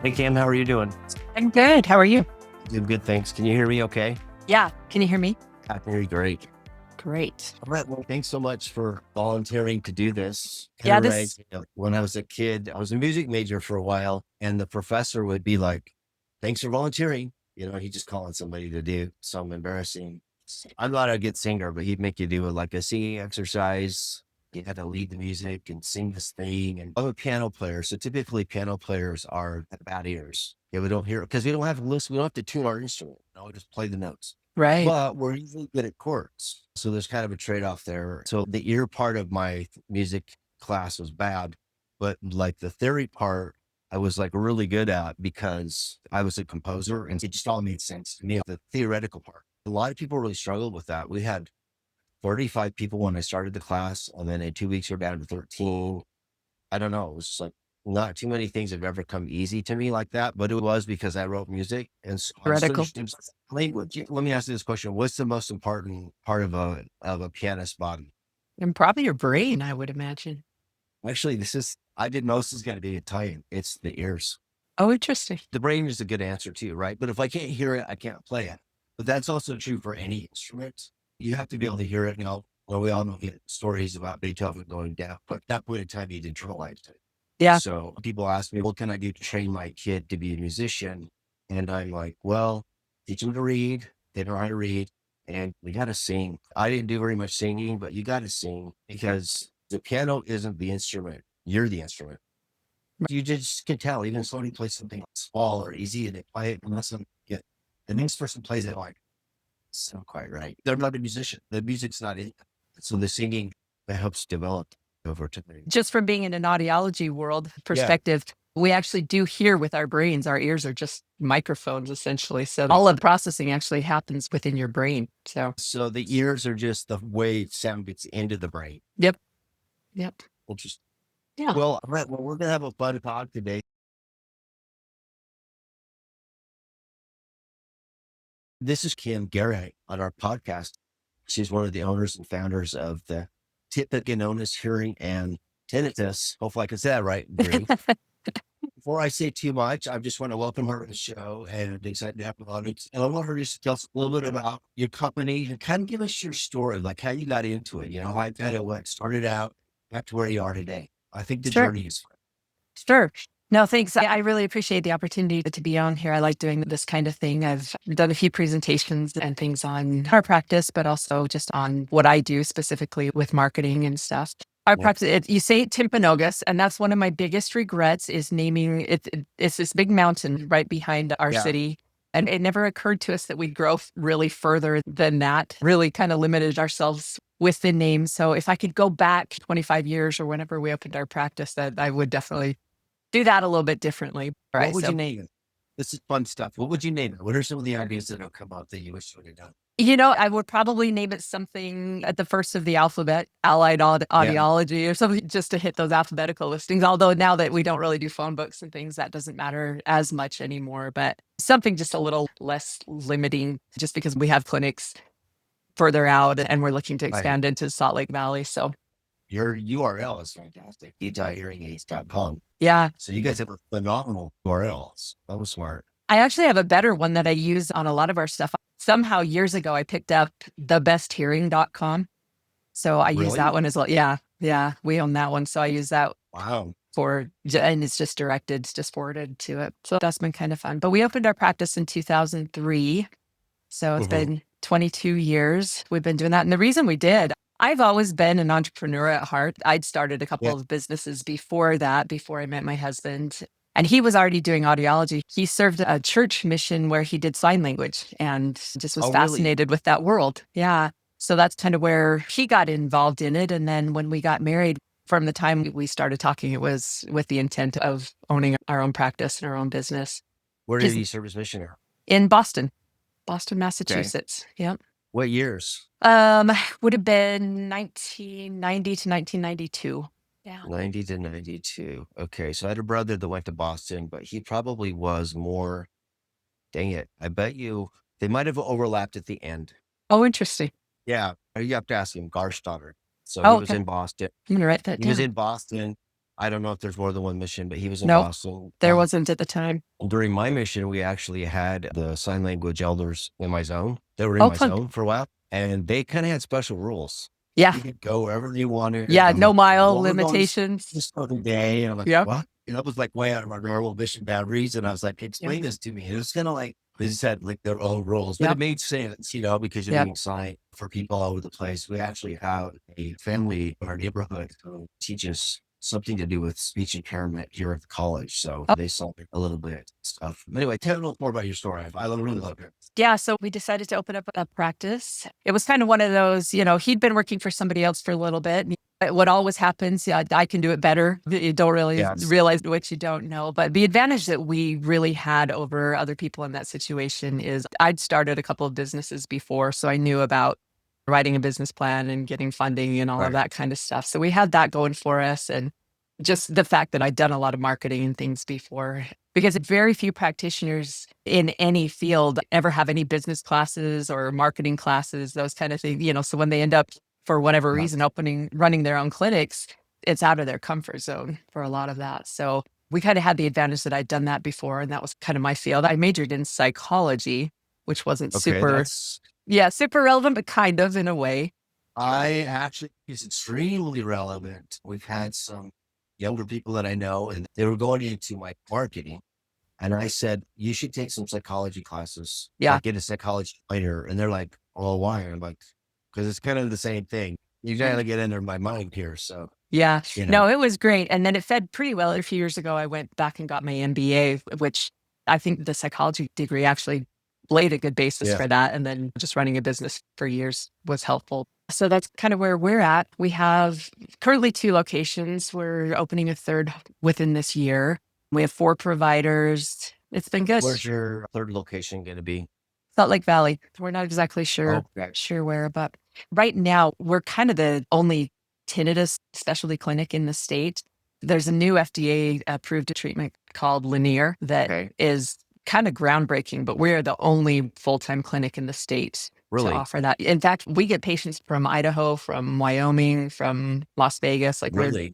Hey, Cam, how are you doing? I'm good. How are you? Doing good, thanks. Can you hear me okay? Yeah. Can you hear me? I can hear you great. Great. All right, well, thanks so much for volunteering to do this. Yeah, When I was a kid, I was a music major for a while, and the professor would be like, thanks for volunteering. He just calling somebody to do some embarrassing. I'm not a good singer, but he'd make you do like a singing exercise. You had to lead the music and sing this thing. And I'm a piano player. So typically piano players have bad ears. Yeah, we don't hear because we don't have to listen. We don't have to tune our instrument. We just play the notes. right. But we're usually good at chords. So there's kind of a trade-off there. So the ear part of my music class was bad, but like the theory part, I was like really good at because I was a composer and it just all made sense to me. The theoretical part, a lot of people really struggled with that. We had 35 people when I started the class, and then in 2 weeks we're down to 13. I don't know. It was just like not too many things have ever come easy to me like that, but it was because I wrote music. And so I just Theoretical. understood language. Let me ask you this question. What's the most important part of a pianist's body? And probably your brain, I would imagine. Actually, I did most is going to be Italian. It's the ears. Oh, interesting. The brain is a good answer too, right? But if I can't hear it, I can't play it. But that's also true for any instrument. You have to be able to hear it. Well, we all know the stories about Beethoven going down, but at that point in time, he internalized it. Yeah. So people ask me, what can I do to train my kid to be a musician? And I'm like, well, teach them to read. They know how to read. And we got to sing. I didn't do very much singing, but you got to sing because the piano isn't the instrument. You're the instrument. You just can tell, even if somebody plays something small or easy and they play it, unless the next person plays it like, it's not quite right. They're not a musician. The music's not in. So the singing that helps develop over time. Just from being in an audiology world Yeah. perspective, we actually do hear with our brains. Our ears are just microphones, essentially. So all of the processing actually happens within your brain. So the ears are just the way sound gets into the brain. Yep. Interesting. Yeah. Well, all right. Well, we're going to have a fun talk today. This is Kim Garrett on our podcast. She's one of the owners and founders of the Timpanogos Hearing and Tinnitus. Hopefully I can say that right. Before I say too much, I just want to welcome her to the show and excited to have her on it. And I want her to just tell us a little bit about your company and kind of give us your story, like how you got into it, how I bet it went, started out, got to where you are today. I think the Sure. journey is fun. Sure. No, thanks. I really appreciate the opportunity to be on here. I like doing this kind of thing. I've done a few presentations and things on our practice, but also just on what I do specifically with marketing and stuff. Our Yeah. practice, you say Timpanogos, and that's one of my biggest regrets is naming it. It's this big mountain right behind our Yeah. city. And it never occurred to us that we'd grow really further than that, really kind of limited ourselves with the name. So if I could go back 25 years or whenever we opened our practice, that I would definitely do that a little bit differently. What would you name it? This is fun stuff. What would you name it? What are some of the ideas that have come up that you wish you would have done? I would probably name it something at the first of the alphabet, Allied Audiology or something, just to hit those alphabetical listings. Although now that we don't really do phone books and things, that doesn't matter as much anymore. But something just a little less limiting, just because we have clinics further out and we're looking to expand into Salt Lake Valley. So your URL is fantastic. ETIHearingAids.com. yeah. So you guys have a phenomenal URLs. That was smart. I actually have a better one that I use on a lot of our stuff. Somehow years ago, I picked up thebesthearing.com. So I use that one as well. Yeah. Yeah. We own that one. So I use that. Wow. And it's just directed, it's just forwarded to it. So that's been kind of fun. But we opened our practice in 2003. So it's been 22 years we've been doing that. And the reason we did, I've always been an entrepreneur at heart. I'd started a couple of businesses before that, before I met my husband. And he was already doing audiology. He served a church mission where he did sign language and just was fascinated with that world. Yeah. So that's kind of where he got involved in it. And then when we got married, from the time we started talking, it was with the intent of owning our own practice and our own business. Where did he serve as missionary? In Boston, Massachusetts. Okay. Yep. What years? Would have been 1990 to 1992. Yeah. 90 to 92. Okay. So I had a brother that went to Boston, but he probably was more, dang it. I bet you they might have overlapped at the end. Oh, interesting. Yeah. You have to ask him, Garstotter. So he was in Boston. I'm going to write that down. He was in Boston. I don't know if there's more than one mission, but he was in Nope, Boston. there wasn't at the time. During my mission, we actually had the sign language elders in my zone. They were in Oh, my fun. zone for a while, and they kind of had special rules. Yeah. You could go wherever you wanted. Yeah. I'm No like, mile well, we're going limitations. this other day. And I'm like, Yep. what? That was like way out of our normal mission boundaries. And I was like, Yep. explain this to me. And it was kind of like, they just had like their own rules, but it Yep. made sense, because you're Yep. doing sign for people all over the place. We actually have a family in our neighborhood who teaches something to do with speech impairment here at the college. So Oh, they saw a little bit of stuff. Anyway, tell me a little more about your story. Really love it. yeah. So we decided to open up a practice. It was kind of one of those, he'd been working for somebody else for a little bit. But what always happens, yeah, I can do it better. You don't really Yes. realize what you don't know. But the advantage that we really had over other people in that situation is I'd started a couple of businesses before. So I knew about writing a business plan and getting funding and all of Right. that kind of stuff. So we had that going for us. And just the fact that I'd done a lot of marketing and things before, because very few practitioners in any field ever have any business classes or marketing classes, those kind of things. So when they end up, for whatever Yeah. reason, running their own clinics, it's out of their comfort zone for a lot of that. So we kind of had the advantage that I'd done that before, and that was kind of my field. I majored in psychology, which wasn't Okay. super relevant, but kind of in a way. I actually is extremely relevant. We've had some younger people that I know, and they were going into like marketing. And I said, you should take some psychology classes, Yeah. like get a psychology minor. And they're like, well, why? I'm like, because it's kind of the same thing. You got to get into my mind here. So, Yeah. you know, No, it was great. And then it fed pretty well. A few years ago, I went back and got my MBA, which I think the psychology degree actually laid a good basis yeah. for that. And then just running a business for years was helpful. So that's kind of where we're at. We have currently 2 locations. We're opening a third within this year. We have 4 providers. It's been good. Where's your third location going to be? Salt Lake Valley. We're not exactly sure Okay. where, but right now we're kind of the only tinnitus specialty clinic in the state. There's a new FDA approved treatment called Linear that Okay. is kind of groundbreaking, but we're the only full-time clinic in the state to Really? offer that. In fact, we get patients from Idaho, from Wyoming, from Las Vegas. Really?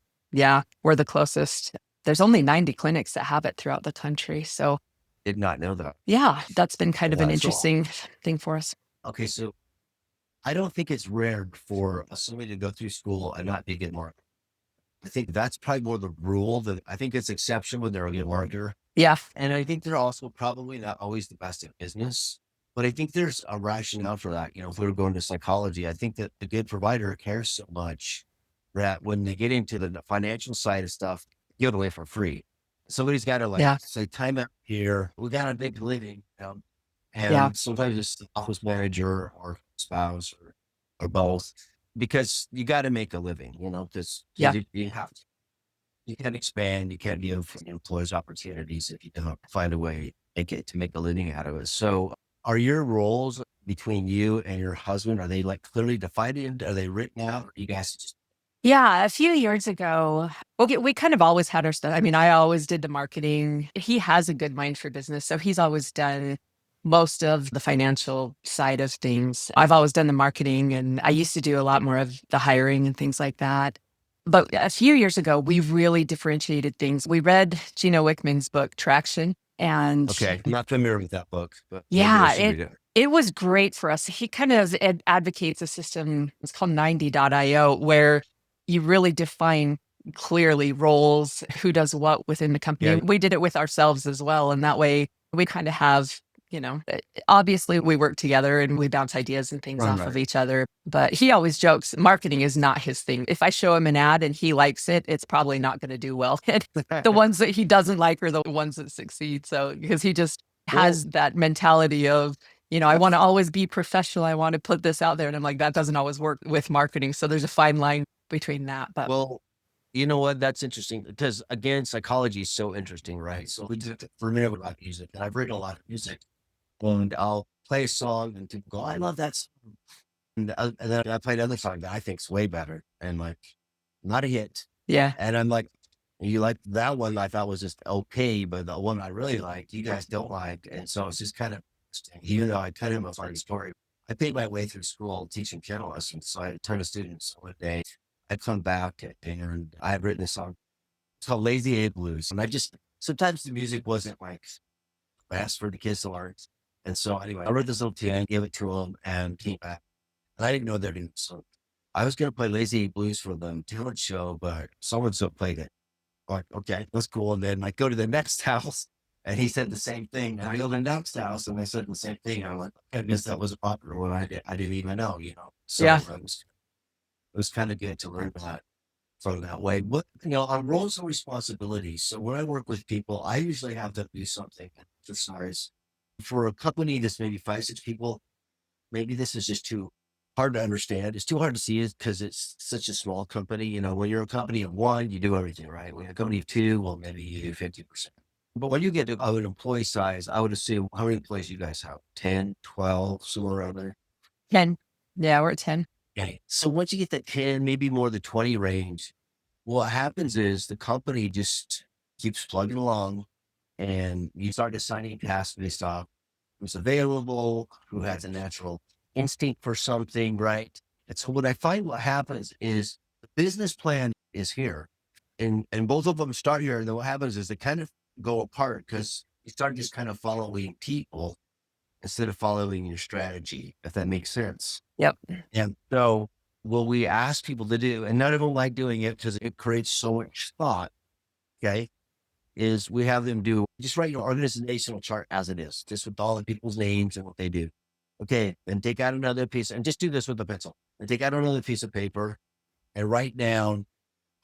We're the closest. There's only 90 clinics that have it throughout the country. So Did not know that. yeah, that's been kind of an That's all. interesting thing for us. Okay. So I don't think it's rare for somebody to go through school and not be a good marketer. I think that's probably more the rule than I think it's exception when they're a good marketer. Yeah. And I think they're also probably not always the best at business, but I think there's a rationale for that. If we were going to psychology, I think that the good provider cares so much that when they get into the financial side of stuff, give it away for free. Somebody's got to Yeah. say, time out here. We got a big living. Yeah. And sometimes it's the office manager or spouse or both, because you got to make a living, because Yeah. you have to. You can't expand. You can't give employees opportunities if you don't find a way to make a living out of it. So are your roles between you and your husband, are they like clearly defined? Are they written out? Or you guys just, Yeah, a few years ago, okay, we kind of always had our stuff. I mean, I always did the marketing. He has a good mind for business, so he's always done most of the financial side of things. I've always done the marketing, and I used to do a lot more of the hiring and things like that. But a few years ago, we really differentiated things. We read Gino Wickman's book, Traction, and okay, I'm not familiar with that book, but maybe I yeah, should read it. it was great for us. He kind of advocates a system, it's called 90.io, where you really define clearly roles, who does what within the company. Yeah. We did it with ourselves as well. And that way we kind of have, obviously we work together and we bounce ideas and things off of Right. each other. But he always jokes marketing is not his thing. If I show him an ad and he likes it, it's probably not going to do well. The ones that he doesn't like are the ones that succeed. So because he just has that mentality of, I want to always be professional. I want to put this out there. And I'm like, that doesn't always work with marketing. So there's a fine line between that. But Well, you know what? That's interesting because again, psychology is so interesting, right? So we did for me about music, and I've written a lot of music, and I'll play a song, and people go, "I love that song," and then I played another song that I think's way better, and like not a hit, yeah, and I'm like, "You like that one? I thought was just okay, but the one I really liked, you guys don't like," and so it's just kind of interesting. Even though I tell him a funny story, I paid my way through school teaching piano lessons, so I had a ton of students one day. I'd come back and I had written a song It's called Lazy A Blues. And sometimes the music wasn't like best for the kids to learn. And so anyway, I wrote this little tune, gave it to them and came back. And I didn't know they didn't. So I was going to play Lazy A Blues for them talent show, but so-and-so played it. Like, okay, that's cool. And then I go to the next house and he said the same thing. And I go to the next house and they said the same thing. I'm like, I guess that was a popular one. I didn't even know, So Yeah. it was kind of good to learn that from that way. What, on roles and responsibilities. So when I work with people, I usually have them do something to size. For a company that's maybe 5, 6 people, maybe this is just too hard to understand. It's too hard to see it because it's such a small company. When you're a company of 1, you do everything, right? When you're a company of 2, well, maybe you do 50%. But when you get to an employee size, I would assume, how many employees you guys have? 10, 12, somewhere around there? 10. Yeah, we're at 10. Okay. So once you get that 10, maybe more the 20 range, what happens is the company just keeps plugging along and you start assigning tasks based off who's available, who has a natural instinct for something, right? And so what I find what happens is the business plan is here and both of them start here. And then what happens is they kind of go apart because you start just kind of following people instead of following your strategy, if that makes sense. Yep. And so what we ask people to do, and none of them like doing it because it creates so much thought, okay, is we have them just write your organizational chart as it is, just with all the people's names and what they do. Okay. And take out another piece and just do this with a pencil and take out another piece of paper and write down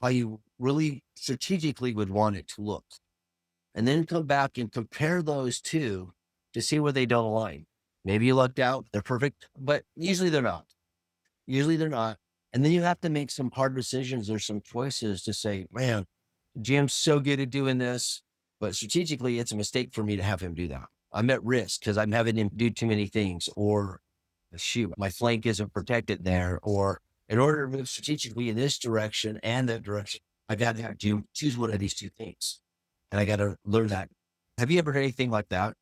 how you really strategically would want it to look. And then come back and compare those two to see where they don't align. Maybe you lucked out, they're perfect, but usually they're not. Usually they're not. And then you have to make some hard decisions or some choices to say, man, Jim's so good at doing this, but strategically it's a mistake for me to have him do that. I'm at risk because I'm having him do too many things, or shoot, my flank isn't protected there, or in order to move strategically in this direction and that direction, I got to have Jim choose one of these two things. And I got to learn that. Have you ever heard anything like that?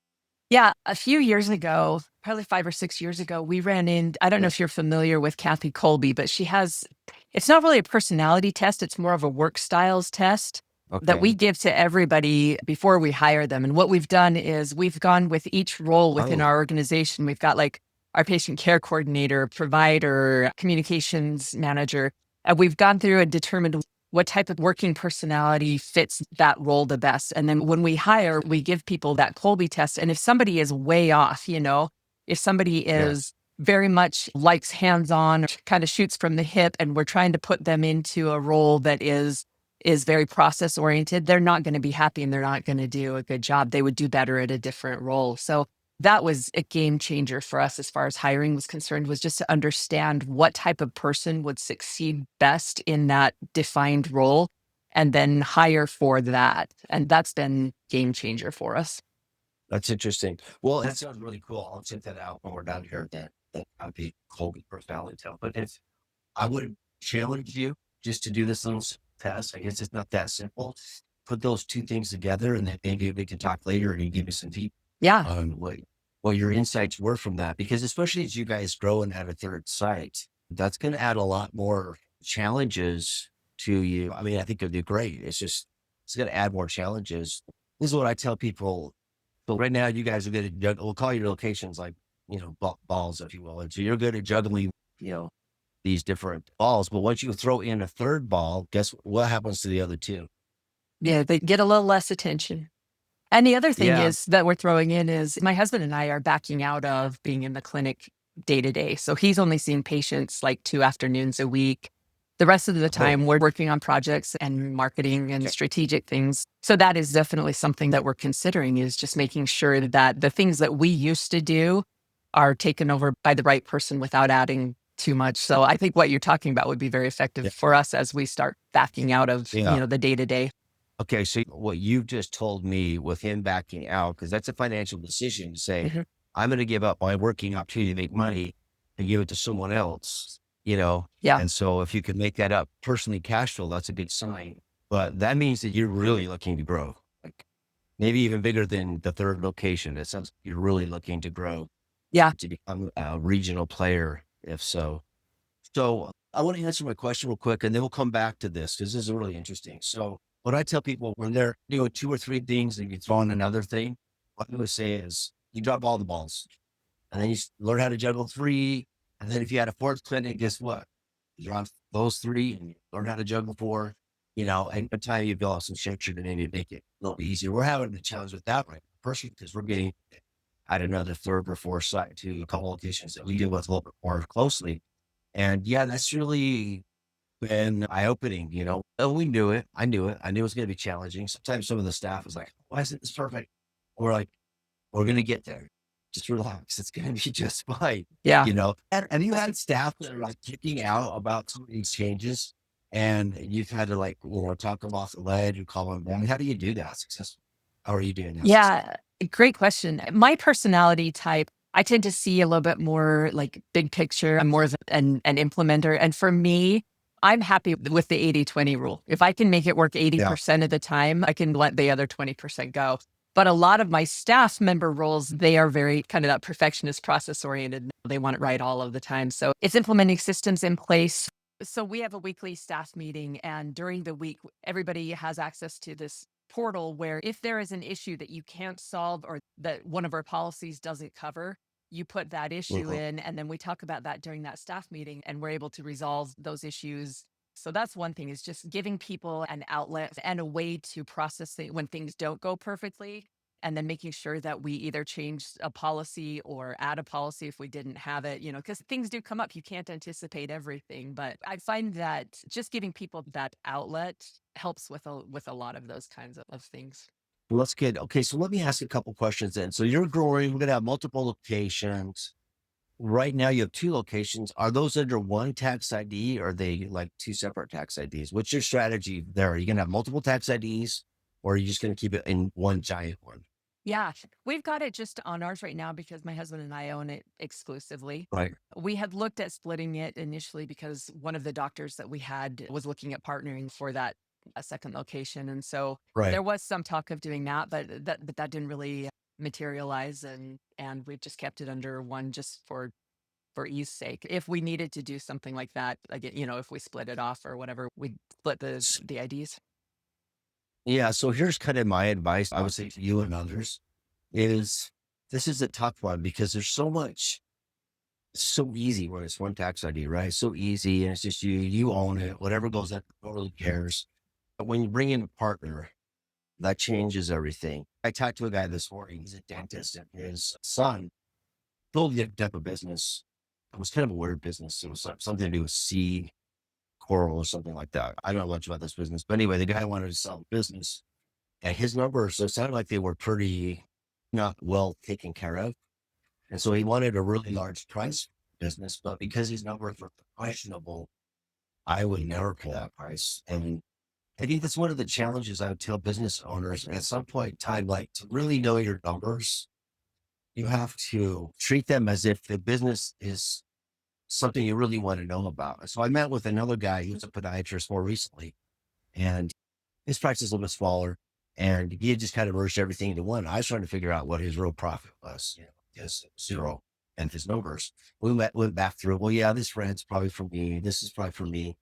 Yeah, a few years ago, probably 5 or 6 years ago, we ran in, I don't know Yeah. if you're familiar with Kathy Colby, but it's not really a personality test. It's more of a work styles test that we Okay. give to everybody before we hire them. And what we've done is we've gone with each role within Oh, our organization. We've got like our patient care coordinator, provider, communications manager, and we've gone through and determined what type of working personality fits that role the best. And then when we hire, we give people that Colby test. And if somebody is way off, if somebody yeah. is very much likes hands-on, kind of shoots from the hip, and we're trying to put them into a role that is very process oriented, they're not going to be happy and they're not going to do a good job. They would do better at a different role. So that was a game changer for us as far as hiring was concerned, was just to understand what type of person would succeed best in that defined role and then hire for that. And that's been game changer for us. That's interesting. Well, that sounds really cool. I'll check that out when we're down here. That I'd be Colby personality test. But if I would challenge you just to do this little test, I guess it's not that simple. Put those two things together, and then maybe we can talk later and you give me some feedback Yeah. on what your insights were from that. Because especially as you guys grow and have a third site, that's going to add a lot more challenges to you. I mean, I think you'll do great. It's going to add more challenges. This is what I tell people. So right now, you guys are good at we'll call your locations like, balls, if you will. And so you're good at juggling, these different balls. But once you throw in a third ball, guess what happens to the other two? Yeah. They get a little less attention. And the other thing Yeah. is that we're throwing in is my husband and I are backing out of being in the clinic day to day. So he's only seeing patients like 2 afternoons a week. The rest of the Oh, time, we're working on projects and marketing and okay. strategic things. So that is definitely something that we're considering, is just making sure that the things that we used to do are taken over by the right person without adding too much. So I think what you're talking about would be very effective Yeah. for us as we start backing out of, Yeah. the day to day. Okay. So what you've just told me with him backing out, because that's a financial decision to say, I'm going to give up my working opportunity to make money and give it to someone else, Yeah. And so if you could make that up personally cash flow, that's a good sign. But that means that you're really looking to grow, like maybe even bigger than the third location. It sounds like you're really looking to grow Yeah. to become a regional player, if so. So I want to answer my question real quick, and then we'll come back to this because this is really interesting. So what I tell people when they're doing two or three things and you throw in another thing, what I would say is you drop all the balls and then learn how to juggle three. And then if you had a fourth clinic, guess what? You drop those three and you learn how to juggle four, and by the time you build up some structure, then you make it a little easier. We're having the challenge with that right personally because we're getting at another third or fourth site to a couple locations that we deal with a little bit more closely. And yeah, that's really been eye-opening, And we knew it. I knew it. I knew it was going to be challenging. Sometimes some of the staff was like, why isn't this perfect? We're like, we're going to get there. Just relax. It's going to be just fine. Yeah. And you had staff that are like kicking out about some of these changes and you've had to talk them off the ledge and call them down. How do you do that successfully? How are you doing that successfully? Yeah. Great question. My personality type, I tend to see a little bit more like big picture. I'm more of an implementer. And for me, I'm happy with the 80-20 rule. If I can make it work Yeah. 80% of the time, I can let the other 20% go. But a lot of my staff member roles, they are very kind of that perfectionist, process oriented. They want it right all of the time. So it's implementing systems in place. So we have a weekly staff meeting, and during the week, everybody has access to this portal where if there is an issue that you can't solve or that one of our policies doesn't cover, you put that issue Mhm. in, and then we talk about that during that staff meeting, and we're able to resolve those issues. So that's one thing, is just giving people an outlet and a way to process it when things don't go perfectly, and then making sure that we either change a policy or add a policy if we didn't have it, because things do come up. You can't anticipate everything, but I find that just giving people that outlet helps with a lot of those kinds of things. Well, that's good. Okay. So let me ask you a couple questions then. So you're growing, we're going to have multiple locations. Right now you have two locations. Are those under one tax ID or are they like two separate tax IDs? What's your strategy there? Are you going to have multiple tax IDs or are you just going to keep it in one giant one? Yeah, we've got it just on ours right now because my husband and I own it exclusively. Right. We had looked at splitting it initially because one of the doctors that we had was looking at partnering for that a second location, and so Right. there was some talk of doing that, but that didn't really materialize, and we've just kept it under one just for ease sake. If we needed to do something like that, again, if we split it off or whatever, we'd split the S- the IDs. Yeah. So here's kind of my advice I would say to you and others is this is a tough one because there's so much, it's so easy when it's one tax ID, right? So easy. And it's just you own it. Whatever goes up, nobody cares. But when you bring in a partner, that changes everything. I talked to a guy this morning. He's a dentist, and his son totally different type of business. It was kind of a weird business. It was something to do with seed, coral, or something like that. I don't know much about this business, but anyway, the guy wanted to sell the business, and his numbers, it sounded like they were pretty not well taken care of, and so he wanted a really large price business. But because his numbers were questionable, I would never pay that price. And I think that's one of the challenges I would tell business owners at some point in time, like to really know your numbers, you have to treat them as if the business is something you really want to know about. So I met with another guy who's a podiatrist more recently, and his practice is a little bit smaller. And he had just kind of merged everything into one. I was trying to figure out what his real profit was, his zero and his numbers. Went back through, well, yeah, this rent's probably for me. This is probably for me.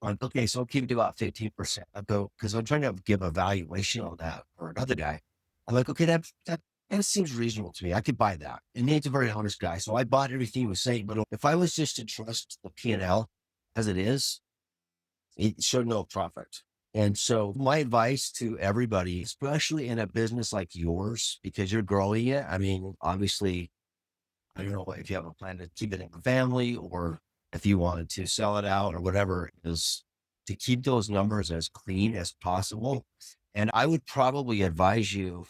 Like, okay, so I'll keep it about 15%. I go, because I'm trying to give a valuation on that for another guy. I'm like, okay, that seems reasonable to me. I could buy that. And he's a very honest guy. So I bought everything he was saying. But if I was just to trust the P&L as it is, it showed no profit. And so my advice to everybody, especially in a business like yours, because you're growing it, I mean, obviously I don't know if you have a plan to keep it in the family or if you wanted to sell it out or whatever, is to keep those numbers as clean as possible. And I would probably advise you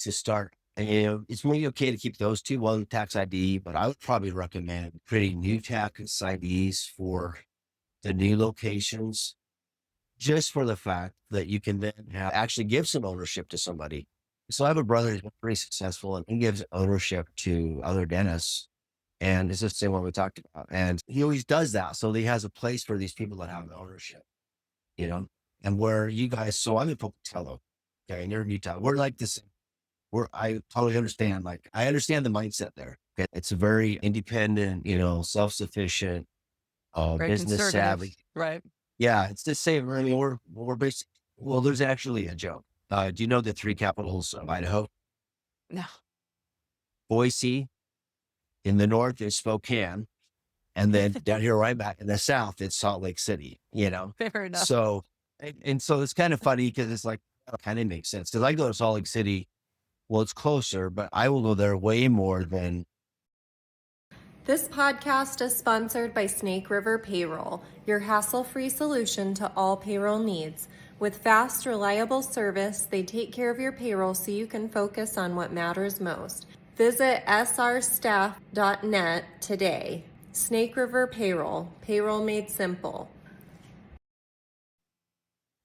to start, and it's maybe okay to keep those two, one tax ID, but I would probably recommend creating new tax IDs for the new locations, just for the fact that you can then actually give some ownership to somebody. So I have a brother who's been pretty successful and he gives ownership to other dentists, and it's the same one we talked about. And he always does that. So he has a place for these people that have the ownership, you know, and where you guys, so I'm in Pocatello. Okay. And you're in Utah. We're like this. I totally understand. Like, I understand the mindset there. Okay. It's a very independent, self-sufficient, Very business conservative, savvy. right? Yeah. It's the same. I mean, we're basically Well, there's actually a joke. Do you know the three capitals of Idaho? No. Boise, in the north is Spokane, and then down here right back in the south, it's Salt Lake City, you know? Fair enough. So, and so it's kind of funny because it's like, it kind of makes sense. Cause I go to Salt Lake City, well, it's closer, but I will go there way more than. This podcast is sponsored by Snake River Payroll, your hassle-free solution to all payroll needs. With fast, reliable service, they take care of your payroll so you can focus on what matters most. Visit srstaff.net today. Snake River Payroll, payroll made simple.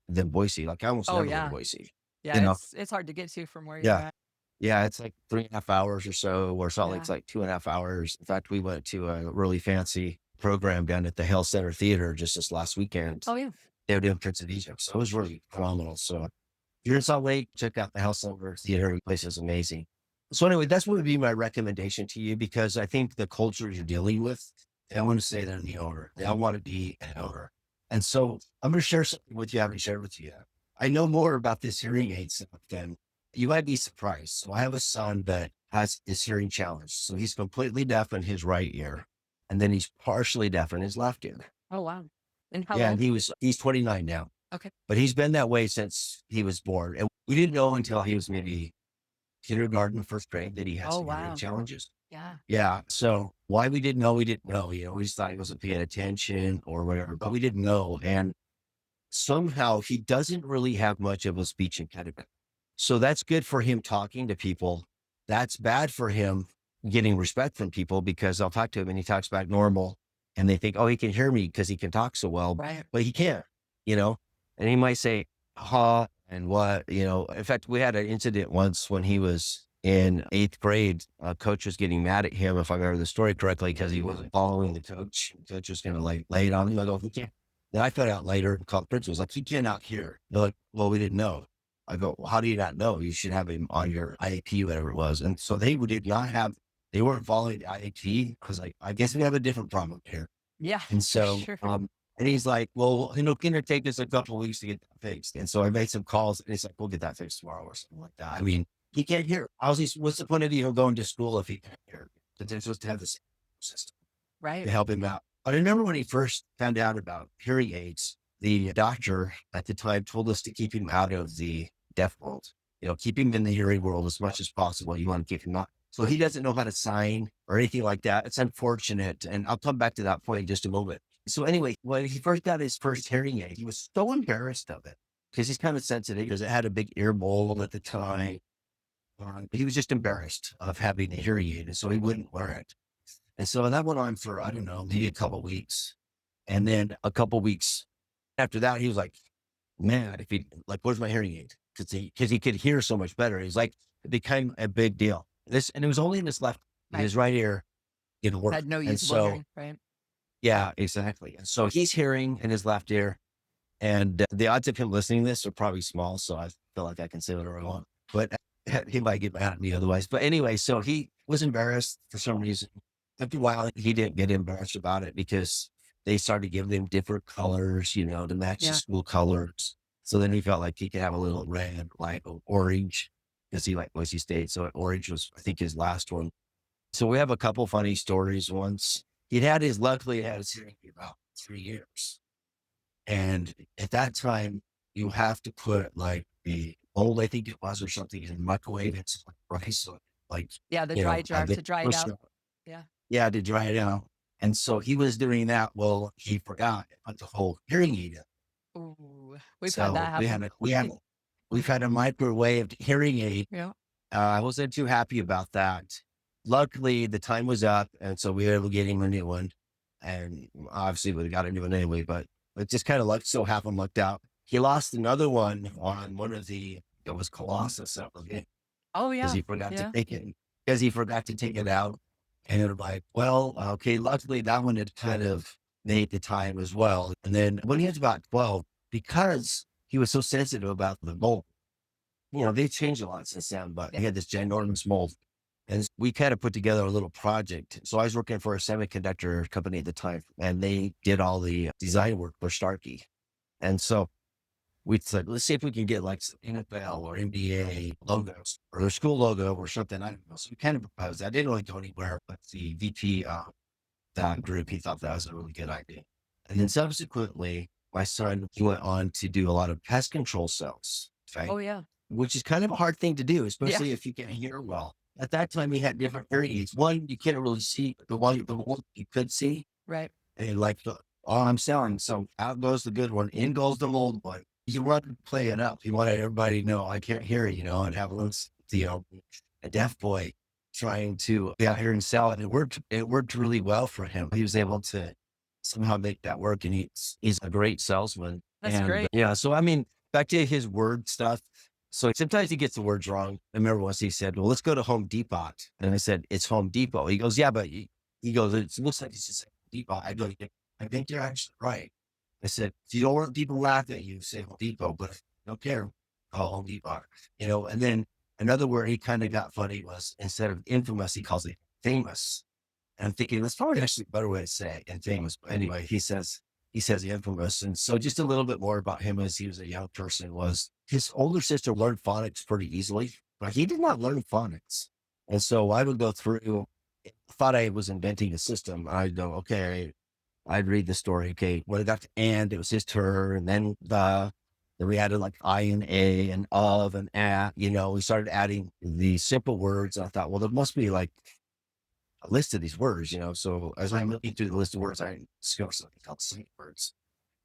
Than Boise. Like I almost Oh never go to yeah. Boise, Yeah. you know? It's hard to get to from where you're Yeah. at. Yeah. It's like 3.5 hours or so, where Salt Yeah. Lake's like 2.5 hours. In fact, we went to a really fancy program down at the Hale Center Theater just this last weekend. Oh yeah. They were doing Prince of Egypt. So it was really phenomenal. So if you're in Salt Lake, check out the Hale Center Theater. The place is amazing. So anyway, that's what would be my recommendation to you, because I think the culture you're dealing with, they all want to say they're the owner. They all want to be an owner. And so I'm going to share something with you I haven't shared with you yet. I know more about this hearing aid stuff than you might be surprised. So I have a son that has his hearing challenge. So he's completely deaf in his right ear, and then he's partially deaf in his left ear. Oh wow. And how Yeah. And old? he's 29 now, Okay. but he's been that way since he was born. And we didn't know until he was maybe kindergarten, first grade, that he had Oh some hearing wow. challenges. Yeah. Yeah. So why we didn't know, we didn't know, we just thought he wasn't paying attention or whatever, but we didn't know. And somehow he doesn't really have much of a speech impediment. So that's good for him talking to people. That's bad for him getting respect from people, because I'll talk to him and he talks back normal and they think, oh, he can hear me because he can talk so well, Right. but he can't, you know, and he might say, huh, and what, in fact, we had an incident once when he was in 8th grade. A coach was getting mad at him, if I remember the story correctly, because he wasn't following the coach. The coach was going to lay it on him. I go, he can't. Then I found out later, called the principal, was like, he cannot hear. They're like, well, we didn't know. I go, well, how do you not know? You should have him on your IAP, whatever it was. And so they did not have, they weren't following the IAP, because I guess we have a different problem here. Yeah. And For so, sure. and he's like, well, it's going to take us a couple of weeks to get that fixed. And so I made some calls and he's like, we'll get that fixed tomorrow or something like that. I mean, he can't hear. What's the point of going to school if he can't hear? That they're supposed to have this system to Right. help him out. I remember when he first found out about hearing aids, the doctor at the time told us to keep him out of the deaf world, keep him in the hearing world as much as possible. You want to keep him out. So he doesn't know how to sign or anything like that. It's unfortunate. And I'll come back to that point in just a moment. So anyway, when he first got his first hearing aid, he was so embarrassed of it because he's kind of sensitive, because it had a big ear bowl at the time. He was just embarrassed of having the hearing aid. And so he wouldn't wear it. And so that went on for, I don't know, maybe a couple of weeks. And then a couple of weeks after that, he was like, man, where's my hearing aid? Because he could hear so much better. He's like, it became a big deal. And it was only in his right ear, didn't work. Had no And usable so, hearing. Right. yeah, exactly. And so he's hearing in his left ear, and the odds of him listening to this are probably small. So I feel like I can say whatever I want, but he might get mad at me otherwise. But anyway, so he was embarrassed for some reason. After a while, he didn't get embarrassed about it, because they started giving him different colors, to match the Yeah. school colors. So then he felt like he could have a little red, like orange, because he liked Boise State. So orange was, I think, his last one. So we have a couple funny stories. Once luckily he had his hearing for about 3 years. And at that time, you have to put like the old, I think it was, or something, in the microwave. It's like rice, so like, Yeah. The dry jar they to dry it push out. it. Yeah. Yeah, to dry it out. And so he was doing that. Well, he forgot to put the whole hearing aid in. Ooh, we've had that So happen. we've had a microwave hearing aid. Yeah. I wasn't too happy about that. Luckily, the time was up, and so we were able to get him a new one. And obviously, we got a new one anyway. But it just kind of lucked out. He lost another one on one of it was Colossus, Oh because yeah. he forgot to Yeah. take it. Because he forgot to take it out. And it was like, well, okay, luckily that one had kind of made the time as well. And then when he was about 12, because he was so sensitive about the mold, they changed a lot since then, but he had this ginormous mold. And we kind of put together a little project. So I was working for a semiconductor company at the time, and they did all the design work for Starkey. And so we said, let's see if we can get like some NFL or NBA logos or their school logo or something. I don't know. So we kind of proposed. I didn't really go anywhere, but the VP that group, he thought that was a really good idea. And then subsequently, my son, he went on to do a lot of pest control sales, okay, Oh, yeah. which is kind of a hard thing to do, Yeah. especially if you can't hear well. At that time, he had different hearing aids. One you can't really see, the one you could see, Right. and like all I'm selling. So out goes the good one, in goes the old one. You want to play it up. You wanted everybody to know I can't hear you, and have a deaf boy trying to be out here and sell it. It worked really well for him. He was able to somehow make that work, and he's a great salesman. That's And great. yeah, so I mean, back to his word stuff. So sometimes he gets the words wrong. I remember once he said, well, let's go to Home Depot. And I said, it's Home Depot. He goes, yeah, but he goes, it looks like it's just Home Depot. I go, "Yeah, I think you're actually right." I said, if you don't want people to laugh at you, say Home Depot, but if you don't care, call Home Depot. And then another word he kind of got funny was, instead of infamous, he calls it famous. And I'm thinking that's probably actually a better way to say it, and famous. But anyway, he says infamous. And so just a little bit more about him as he was a young person was his older sister learned phonics pretty easily, but he did not learn phonics. And so I would go through, thought I was inventing a system. I'd go, okay, I'd read the story. Okay, when it got to and, it was his turn. And then then we added like I and a and of and at, we started adding the simple words. I thought, well, there must be like a list of these words. So as I'm looking through the list of words, I discovered something called sight words.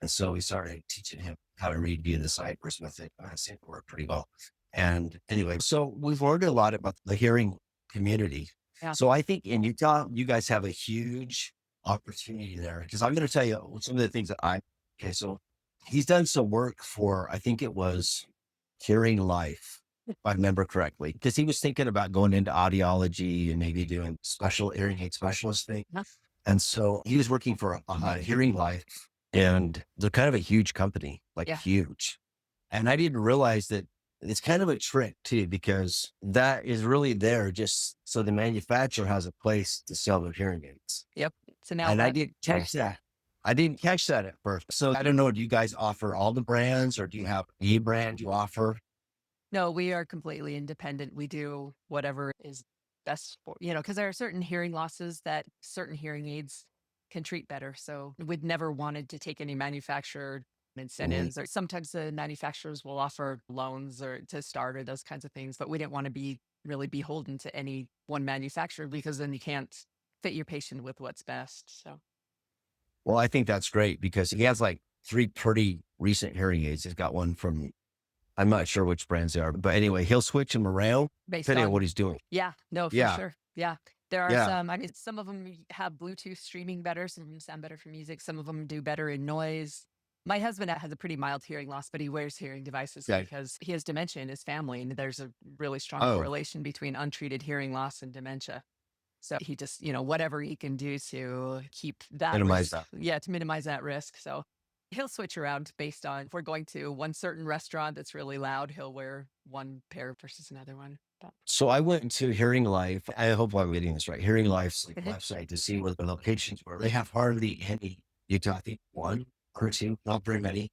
And so we started teaching him how to read via the sight words method. I seemed to work pretty well. And anyway, so we've learned a lot about the hearing community. Yeah. So I think in Utah, you guys have a huge opportunity there, because I'm going to tell you some of the things okay, so he's done some work for, I think it was Hearing Life, if I remember correctly, because he was thinking about going into audiology and maybe doing special hearing aid specialist thing. Yeah. And so he was working for Hearing Life, and they're kind of a huge company, like Yeah. huge. And I didn't realize that it's kind of a trick too, because that is really there just so the manufacturer has a place to sell their hearing aids. Yep. It's an And I outlet. didn't catch that. I didn't catch that at first. So I don't know, do you guys offer all the brands, or do you have a brand you offer? No, we are completely independent. We do whatever is best for, because there are certain hearing losses that certain hearing aids can treat better. So we'd never wanted to take any manufacturer incentives, or sometimes the manufacturers will offer loans or to start or those kinds of things. But we didn't want to be really beholden to any one manufacturer, because then you can't fit your patient with what's best. So Well, I think that's great because he has like 3 pretty recent hearing aids. He's got one from, I'm not sure which brands they are, but anyway, he'll switch them around based depending on on, what he's doing. yeah, no, for Yeah. sure. Yeah. There are Yeah. some, I mean, some of them have Bluetooth streaming better. Some of them sound better for music. Some of them do better in noise. My husband has a pretty mild hearing loss, but he wears hearing devices Okay. because he has dementia in his family. And there's a really strong Oh, correlation between untreated hearing loss and dementia. So he just, whatever he can do to keep that minimize risk. that. Yeah, to minimize that risk. So he'll switch around based on if we're going to one certain restaurant that's really loud, he'll wear one pair versus another one. But So I went to Hearing Life. I hope I'm getting this right. Hearing Life's like Mhm. website to see where the locations were. They have hardly any Utah. I think 1 or 2, not very many.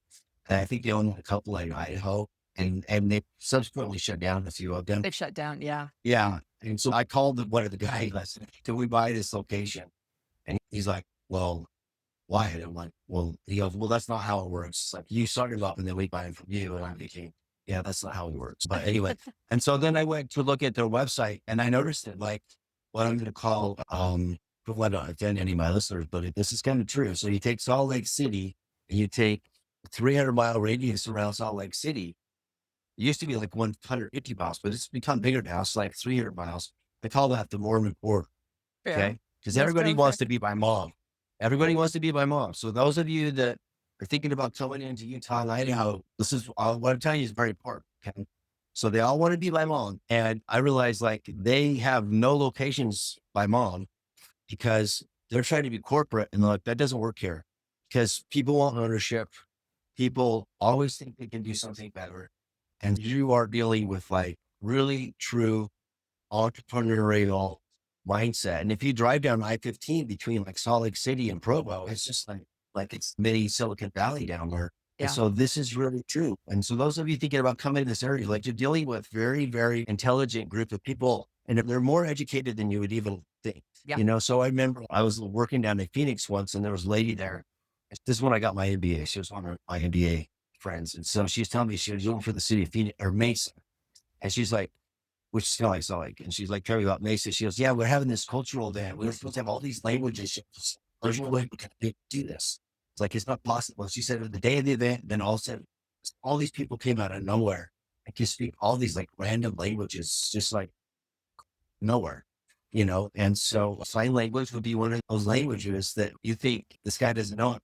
And I think they own a couple in Idaho, and they subsequently shut down a few of them. they've shut down. Yeah. Yeah. And so I called one of the guys. I said, "Can we buy this location?" And he's like, "Well, why?" And I'm like, "Well," he goes, "Well, that's not how it works. It's like you start it up and then we buy it from you." And I'm thinking, yeah, that's not how it works. But anyway, and so then I went to look at their website, and I noticed that like what I'm going to call, don't want to offend any of my listeners, but this is kind of true. So you take Salt Lake City and you take a 300-mile radius around Salt Lake City. It used to be like 150 miles, but it's become bigger now. It's like 300 miles. They call that the Mormon border. Fair. Okay. Because That's everybody fairly wants fair. to be my mom. Everybody wants to be my mom. So those of you that are thinking about coming into Utah and Idaho, this is what I'm telling you is very important. Okay. So they all want to be my mom. And I realized like they have no locations by mom because they're trying to be corporate, and they're like, that doesn't work here because people want ownership. People always think they can do something better. And you are dealing with like really true entrepreneurial mindset. And if you drive down I-15 between like Salt Lake City and Provo, it's just like it's mini Silicon Valley down there. And Yeah. so this is really true. And so those of you thinking about coming to this area, like you're dealing with very, very intelligent group of people, and they're more educated than you would even think. Yeah. So I remember I was working down in Phoenix once, and there was a lady there. This is when I got my MBA. She was one of my MBA friends, and so she's telling me she was looking for the city of Phoenix or Mesa, and she's like, which is kind of like, so like, and she's like telling me about Mesa. She goes, "Yeah, we're having this cultural event. We're supposed to have all these languages. She goes, there's no way we can do this. It's like, it's not possible." She said, "The day of the event, then all of a sudden, all these people came out of nowhere and can speak all these like random languages, just like nowhere, And so sign language would be one of those languages that you think this guy doesn't know it.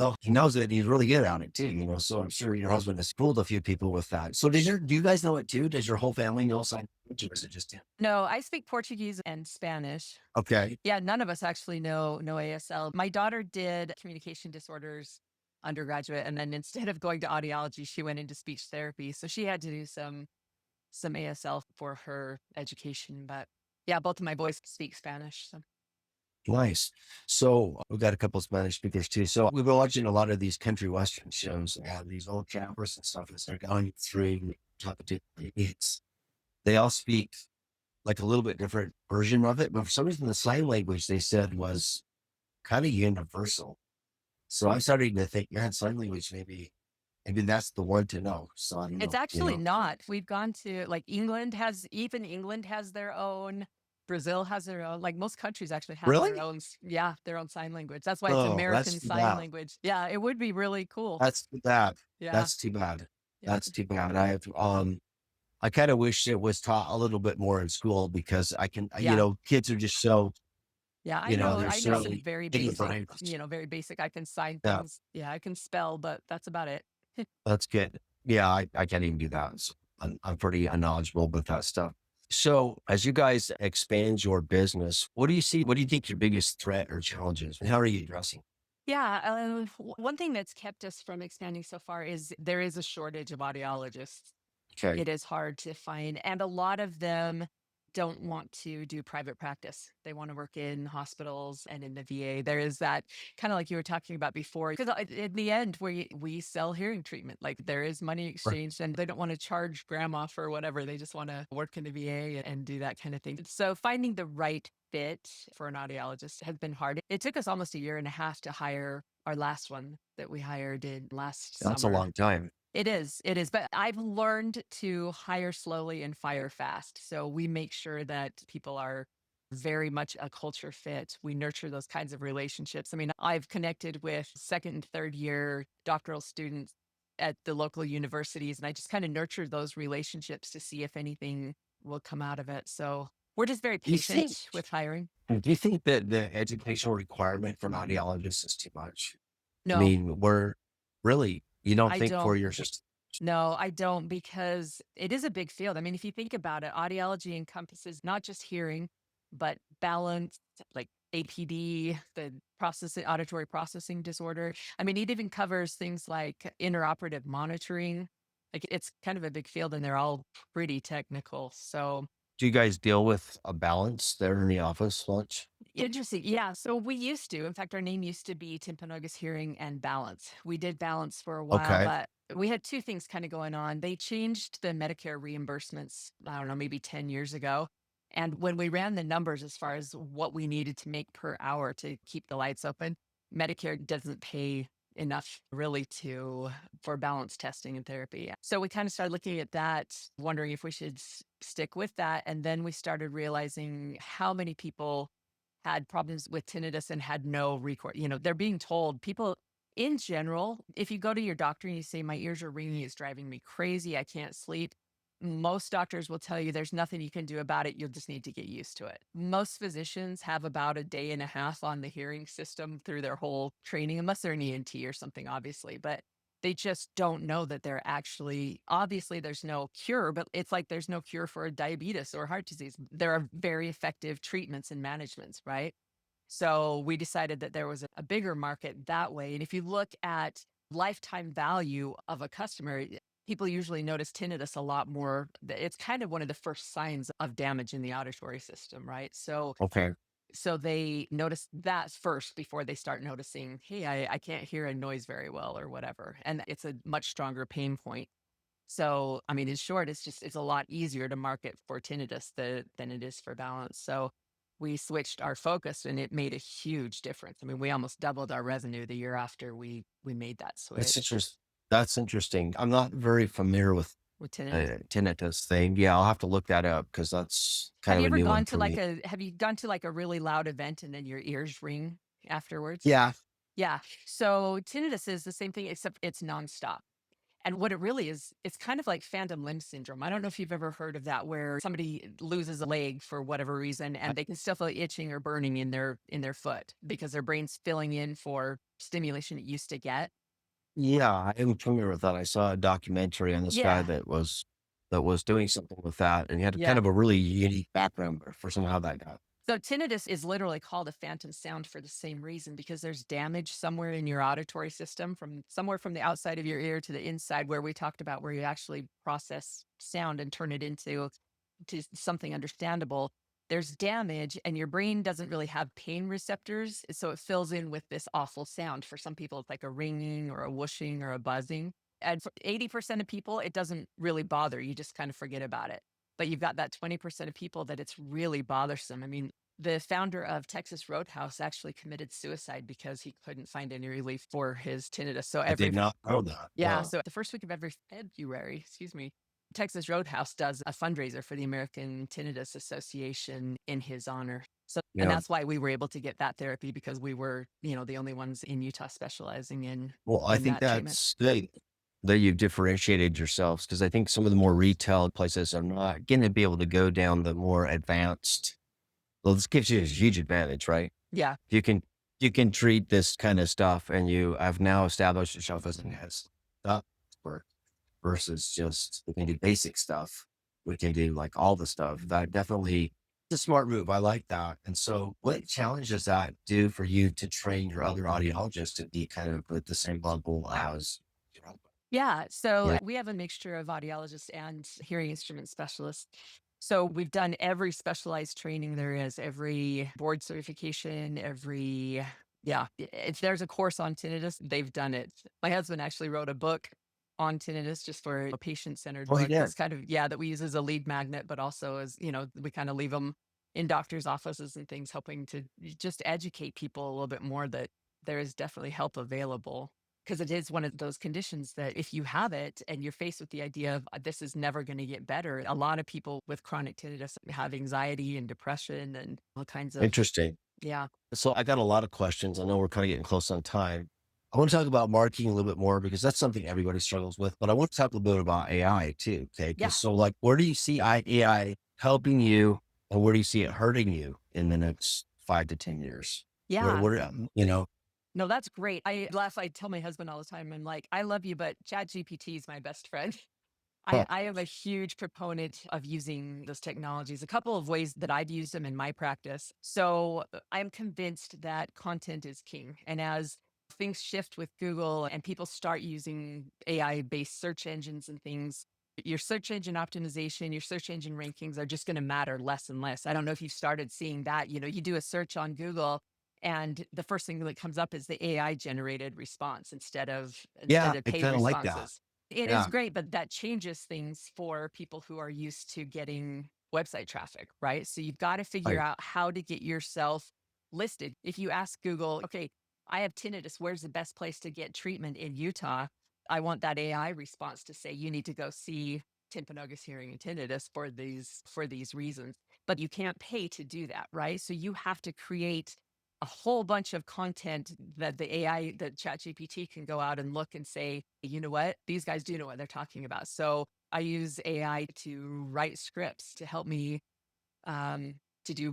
Oh, he knows it. He's really good at it too, So I'm sure your husband has fooled a few people with that. So do you guys know it too? Does your whole family know sign language, or is it just him? No, I speak Portuguese and Spanish. Okay. Yeah, none of us actually know ASL. My daughter did communication disorders undergraduate, and then instead of going to audiology, she went into speech therapy. So she had to do some ASL for her education. But yeah, both of my boys speak Spanish. So Nice. So we've got a couple of Spanish speakers too. So we've been watching a lot of these country western shows and these old campers and stuff as they're going through top of it's they all speak like a little bit different version of it, but for some reason the sign language they said was kind of universal. So I'm starting to think, man, sign language maybe that's the one to know. So I don't it's know, actually not. We've gone to like England has their own. Brazil has their own, like most countries actually have their Really? own, yeah, their own sign language. That's why it's Oh, that's American too Sign bad. Language. Yeah, it would be really cool. That's too bad. Yeah. That's too bad. Yeah. That's too bad. I kind of wish it was taught a little bit more in school because Yeah. kids are just so, Yeah, they're I know so some very taking for basic, English. very basic. I can sign Yeah, things. Yeah, I can spell, but that's about it. that's good. Yeah, I can't even do that. So I'm pretty unknowledgeable with that stuff. So as you guys expand your business, what do you see? What do you think your biggest threat or challenge is? And how are you addressing? Yeah, one thing that's kept us from expanding so far is there is a shortage of audiologists. Okay. It is hard to find, and a lot of them don't want to do private practice. They want to work in hospitals and in the VA. There is that kind of like you were talking about before, because in the end, we sell hearing treatment. Like there is money Right. exchanged, and they don't want to charge grandma for whatever. They just want to work in the VA and do that kind of thing. So finding the right fit for an audiologist has been hard. It took us almost a year and a half to hire our last one that we hired in last That's a summer. long time. It is. It is. But I've learned to hire slowly and fire fast. So we make sure that people are very much a culture fit. We nurture those kinds of relationships. I mean, I've connected with second and third year doctoral students at the local universities, and I just kind of nurture those relationships to see if anything will come out of it. So we're just very Do you think, patient with hiring. do you think that the educational requirement from audiologists is too much? I No, mean, you don't I think don't. 4 years just No, I don't because it is a big field. I mean, if you think about it, audiology encompasses not just hearing, but balance, like APD, the auditory processing disorder. I mean, it even covers things like interoperative monitoring. Like it's kind of a big field and they're all pretty technical. So do you guys deal with a balance there in the office much? interesting. Yeah. So we used to, in fact, our name used to be Timpanogos Hearing and Balance. We did balance for a while, Okay. but we had two things kind of going on. They changed the Medicare reimbursements, I don't know, maybe 10 years ago. And when we ran the numbers as far as what we needed to make per hour to keep the lights open, Medicare doesn't pay enough really for balance testing and therapy. So we kind of started looking at that, wondering if we should stick with that. And then we started realizing how many people had problems with tinnitus and had no recourse. They're being told people in general, if you go to your doctor and you say, my ears are ringing, it's driving me crazy, I can't sleep. Most doctors will tell you there's nothing you can do about it. You'll just need to get used to it. Most physicians have about a day and a half on the hearing system through their whole training, unless they're an ENT or something, obviously. But they just don't know that they're actually, obviously, there's no cure, but it's like there's no cure for diabetes or heart disease. There are very effective treatments and managements, right? So we decided that there was a bigger market that way. And if you look at lifetime value of a customer, people usually notice tinnitus a lot more. It's kind of one of the first signs of damage in the auditory system, right? So Okay. So they notice that first before they start noticing, hey, I can't hear a noise very well or whatever. And it's a much stronger pain point. So, I mean, in short, it's a lot easier to market for tinnitus than it is for balance. So we switched our focus and it made a huge difference. I mean, we almost doubled our revenue the year after we made that That's switch interesting. That's interesting. I'm not very familiar with with tinnitus. tinnitus thing. Yeah, I'll have to look that up because that's kind of a new one for me. Have you gone to like a really loud event and then your ears ring afterwards? Yeah. Yeah. So tinnitus is the same thing, except it's nonstop. And what it really is, it's kind of like phantom limb syndrome. I don't know if you've ever heard of that, where somebody loses a leg for whatever reason and they can still feel itching or burning in their foot because their brain's filling in for stimulation it used to get. Yeah, I am familiar with that. I saw a documentary on this guy Yeah. that was doing something with that, and he had kind Yeah. of a really unique background for somehow that got. So tinnitus is literally called a phantom sound for the same reason, because there's damage somewhere in your auditory system, from somewhere from the outside of your ear to the inside, where we talked about where you actually process sound and turn it into to something understandable. There's damage and your brain doesn't really have pain receptors, so it fills in with this awful sound. For some people it's like a ringing or a whooshing or a buzzing. And for 80% of people it doesn't really bother. You just kind of forget about it. But you've got that 20% of people that it's really bothersome. I mean, the founder of Texas Roadhouse actually committed suicide because he couldn't find any relief for his tinnitus. So I did every not know that. yeah, so the first week of every February, excuse me, Texas Roadhouse does a fundraiser for the American Tinnitus Association in his honor. So, and Yeah. that's why we were able to get that therapy, because we were, the only ones in Utah specializing Well, I in think that treatment. that's great that you've differentiated yourselves because I think some of the more retail places are not going to be able to go down the more advanced. Well, this gives you a huge advantage, right? Yeah. You can treat this kind of stuff, and you have now established yourself as an expert versus just we can do basic stuff. We can do like all the stuff. That definitely it's a smart move. I like that. And so, what challenge does that do for you to train your other audiologists to be kind of at the same level as your own? Yeah. So Yeah. we have a mixture of audiologists and hearing instrument specialists. So we've done every specialized training there is, every board certification, if there's a course on tinnitus, they've done it. My husband actually wrote a book on tinnitus, just for a patient-centered Oh, book. yeah. That's kind of, that we use as a lead magnet, but also as, we kind of leave them in doctors' offices and things, hoping to just educate people a little bit more that there is definitely help available. Because it is one of those conditions that if you have it and you're faced with the idea of this is never going to get better, a lot of people with chronic tinnitus have anxiety and depression and all kinds of, Interesting. yeah. So I got a lot of questions. I know we're kind of getting close on time. I want to talk about marketing a little bit more because that's something everybody struggles with. But I want to talk a little bit about AI too. Okay. Yeah. So, like, where do you see AI helping you, and where do you see it hurting you in the next 5 to 10 years? Yeah. No, that's great. I laugh. I tell my husband all the time, I'm like, I love you, but ChatGPT is my best friend. I am a huge proponent of using those technologies. A couple of ways that I've used them in my practice. So I'm convinced that content is king. And as things shift with Google and people start using AI based search engines and things, your search engine optimization, your search engine rankings are just going to matter less and less. I don't know if you've started seeing that. You do a search on Google and the first thing that comes up is the AI generated response instead yeah, of I paid kind of like that. responses. It is Yeah. great, but that changes things for people who are used to getting website traffic, right? So you've got to figure Right. out how to get yourself listed. If you ask Google, okay, I have tinnitus, where's the best place to get treatment in Utah? I want that AI response to say, you need to go see Timpanogos Hearing Tinnitus for these reasons. But you can't pay to do that, right? So you have to create a whole bunch of content that that ChatGPT can go out and look and say, you know what, these guys do know what they're talking about. So I use AI to write scripts to help me to do,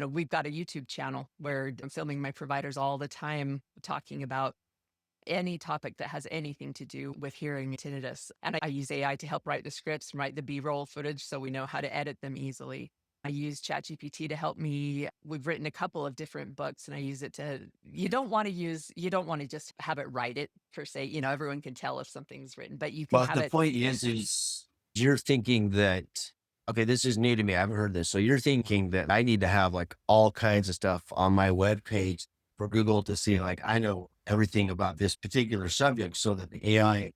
we've got a YouTube channel where I'm filming my providers all the time talking about any topic that has anything to do with hearing tinnitus. And I use AI to help write the scripts and write the B-roll footage so we know how to edit them easily. I use ChatGPT to help me. We've written a couple of different books and I use it to, you don't want to just have it write it per se. Everyone can tell if something's written, but you can But have the it. point is you're thinking that Okay, this is new to me. I haven't heard this. So you're thinking that I need to have like all kinds of stuff on my web page for Google to see, like, I know everything about this particular subject so that the AI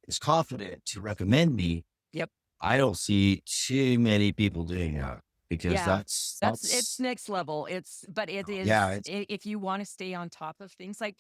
is confident to recommend me. Yep. I don't see too many people doing that because Yeah. that's, It's that's, next level. But it yeah, is, it's, if you want to stay on top of things like,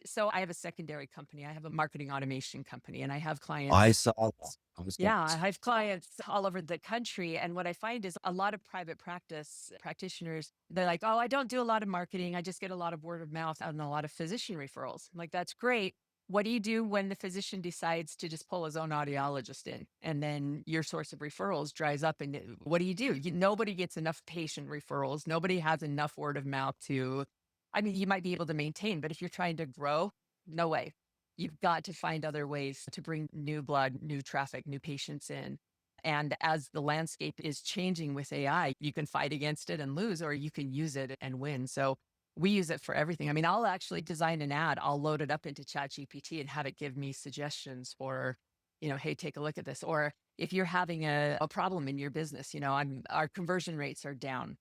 so I have a secondary company. I have a marketing automation company and I have I clients. saw, that. I was Yeah, like, I have clients all over the country. And what I find is a lot of private practice practitioners, they're like, oh, I don't do a lot of marketing. I just get a lot of word of mouth and a lot of physician referrals. I'm like, that's great. What do you do when the physician decides to just pull his own audiologist in and then your source of referrals dries up? And what do? Nobody gets enough patient referrals. Nobody has enough word of mouth to, I mean, you might be able to maintain, but if you're trying to grow, no way. You've got to find other ways to bring new blood, new traffic, new patients in. And as the landscape is changing with AI, you can fight against it and lose, or you can use it and win. So we use it for everything. I mean, I'll actually design an ad, I'll load it up into ChatGPT and have it give me suggestions for, hey, take a look at this. Or if you're having a problem in your business, our conversion rates are down,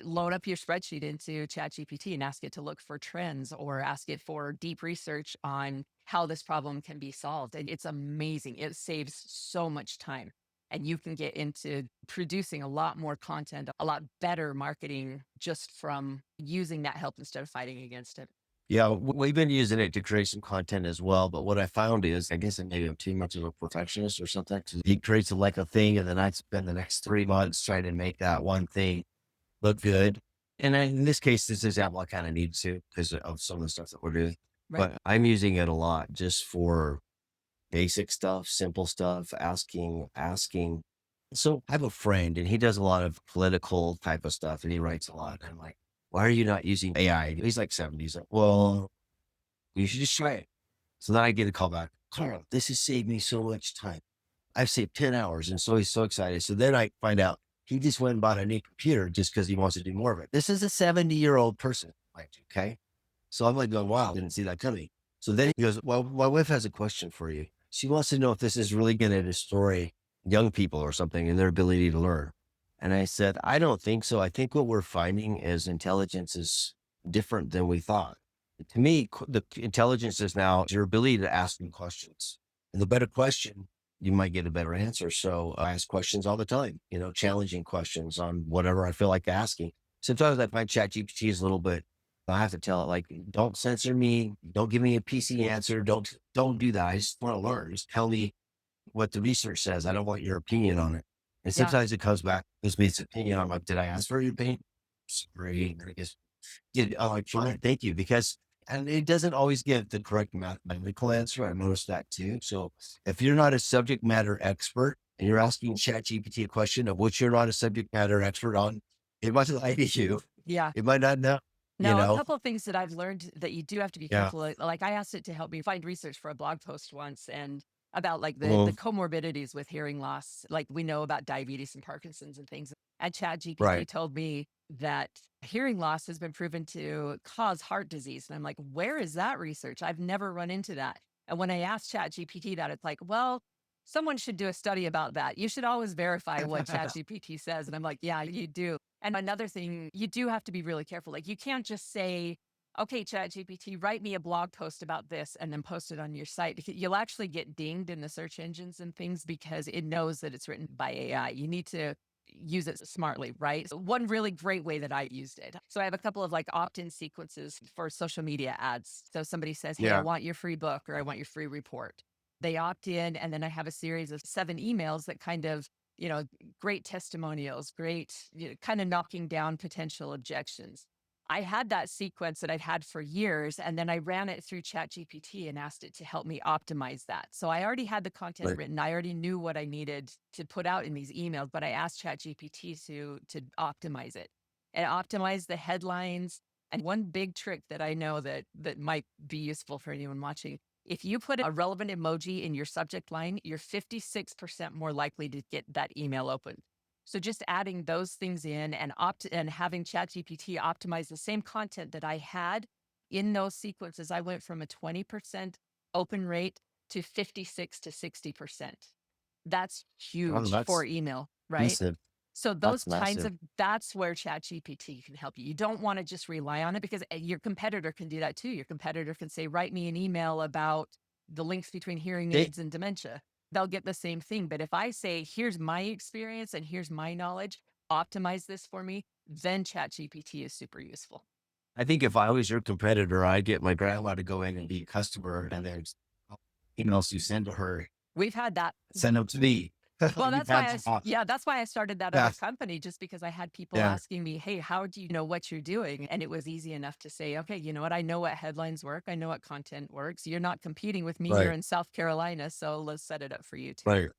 load up your spreadsheet into ChatGPT and ask it to look for trends or ask it for deep research on how this problem can be solved. And it's amazing. It saves so much time. And you can get into producing a lot more content, a lot better marketing just from using that help instead of fighting against it. yeah, we've been using it to create some content as well. But what I found is, I guess maybe I'm too much of a perfectionist or something. He creates like a thing, and then I spend the next 3 months trying to make that one thing look good. And in this case, this example, I kind of need to because of some of the stuff that we're doing. Right. But I'm using it a lot just for basic stuff, simple stuff, asking. So I have a friend and he does a lot of political type of stuff and he writes a lot. And I'm like, why are you not using AI? He's like 70. He's like, well, you should just try it. So then I get a call back. Carl, this has saved me so much time. I've saved 10 hours. And so he's so excited. So then I find out he just went and bought a new computer just because he wants to do more of it. This is a 70-year-old person. Like, okay. So I'm like going, wow, didn't see that coming. So then he goes, well, my wife has a question for you. She wants to know if this is really going to destroy young people or something and their ability to learn. And I said, I don't think so. I think what we're finding is intelligence is different than we thought. To me, the intelligence is now your ability to ask new questions. And the better question, you might get a better answer. So I ask questions all the time, challenging questions on whatever I feel like asking. Sometimes I find ChatGPT is a little bit, I have to tell it like, don't censor me. Don't give me a PC answer. Don't do that. I just want to learn. Just tell me what the research says. I don't want your opinion on it. And Yeah. sometimes it comes back, gives me its opinion. I'm like, did I ask for your opinion? Sorry. I guess, I'm like, fine, thank you. And it doesn't always give the correct mathematical answer. I noticed that too. So if you're not a subject matter expert and you're asking ChatGPT a question of which you're not a subject matter expert on, it might lie to you. Yeah. It might not know, you No, a know? couple of things that I've learned that you do have to be Yeah. careful. Like I asked it to help me find research for a blog post once and about like the Well, comorbidities with hearing loss. Like we know about diabetes and Parkinson's and things. And ChatGPT right. told me that hearing loss has been proven to cause heart disease. And I'm like, where is that research? I've never run into that. And when I asked ChatGPT that, it's like, well, someone should do a study about that. You should always verify what ChatGPT says. And I'm like, yeah, you do. And another thing, you do have to be really careful. Like you can't just say, okay, ChatGPT, write me a blog post about this and then post it on your site. Because you'll actually get dinged in the search engines and things because it knows that it's written by AI. You need to use it smartly, right? So one really great way that I used it. So I have a couple of like opt-in sequences for social media ads. So somebody says, hey, I Yeah. want your free book or I want your free report. They opt in and then I have a series of 7 emails that kind of, great testimonials, great, kind of knocking down potential objections. I had that sequence that I'd had for years, and then I ran it through ChatGPT and asked it to help me optimize that. So I already had the content Right. written. I already knew what I needed to put out in these emails, but I asked ChatGPT to optimize it and optimize the headlines. And one big trick that I know that might be useful for anyone watching, if you put a relevant emoji in your subject line, you're 56% more likely to get that email opened. So just adding those things in and having ChatGPT optimize the same content that I had in those sequences, I went from a 20% open rate to 56 to 60%. That's Oh, huge for that's email, right? massive. So That's those kinds massive. of that's where ChatGPT can help you. You don't want to just rely on it because your competitor can do that too. Your competitor can say, write me an email about the links between hearing They, aids and dementia. They'll get the same thing. But if I say, here's my experience and here's my knowledge, optimize this for me, then ChatGPT is super useful. I think if I was your competitor, I'd get my grandma to go in and be a customer, and then emails you send to her, We've had that. send them to me. Well, You've that's why had some off. yeah, that's why I started that Yeah. other company, just because I had people Yeah. asking me, "Hey, how do you know what you're doing?" And it was easy enough to say, "Okay, you know what? I know what headlines work. I know what content works. You're not competing with me. You're Right. in South Carolina, so let's set it up for you too." Right.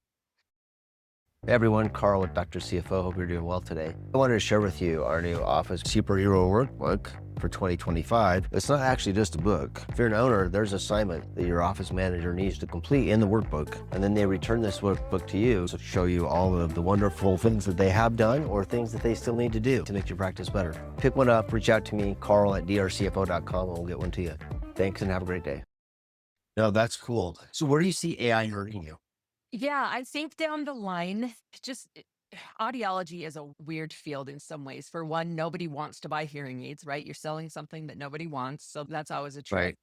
Hey everyone, Carl with DrCFO. Hope you're doing well today. I wanted to share with you our new Office Superhero Workbook for 2025. It's not actually just a book. If you're an owner, there's an assignment that your office manager needs to complete in the workbook. And then they return this workbook to you to show you all of the wonderful things that they have done or things that they still need to do to make your practice better. Pick one up, reach out to me, Carl at drcfo.com, and we'll get one to you. Thanks and have a great day. No, that's cool. So where do you see AI hurting you? Yeah, I think down the line, just audiology is a weird field in some ways. For one, nobody wants to buy hearing aids, right? You're selling something that nobody wants. So that's always a trick. Right.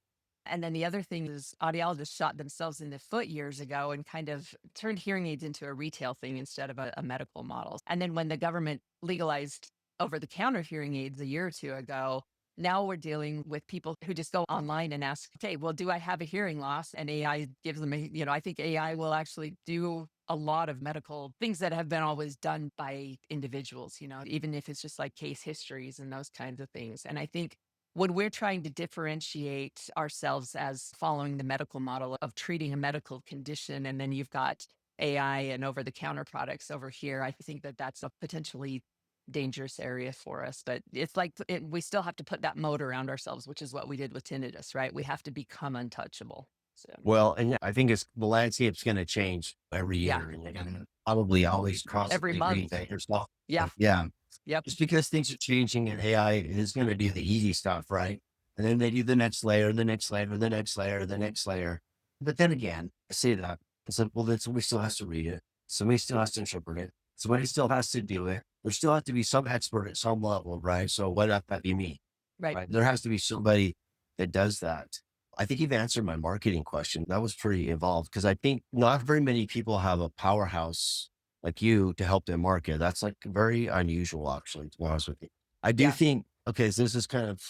And then the other thing is audiologists shot themselves in the foot years ago and kind of turned hearing aids into a retail thing instead of a medical model. And then when the government legalized over the counter hearing aids a year or two ago, now we're dealing with people who just go online and ask, okay, well, do I have a hearing loss? And AI gives them I think AI will actually do a lot of medical things that have been always done by individuals, even if it's just like case histories and those kinds of things. And I think when we're trying to differentiate ourselves as following the medical model of treating a medical condition, and then you've got AI and over the counter products over here, I think that that's a potentially dangerous area for us. But it's like we still have to put that moat around ourselves, which is what we did with tinnitus, right? We have to become untouchable. So, Well, and I think the landscape's going to change every yeah, year, and you're going to probably always every constantly month. reinvent yourself. Yeah. Yeah, Yep. just because things are changing and AI is going to do the easy stuff, right? And then they do the next layer, the next layer, the next layer, the next layer. But then again, I say that I said, well, then somebody still has to read it. Somebody still has to interpret it. Somebody still has to do it. There still has to be some expert at some level, right? So what if that be me, Right. right? There has to be somebody that does that. I think you've answered my marketing question. That was pretty involved because I think not very many people have a powerhouse like you to help them market. That's like very unusual, actually, to be honest with you. I do Yeah. think, okay, so this is kind of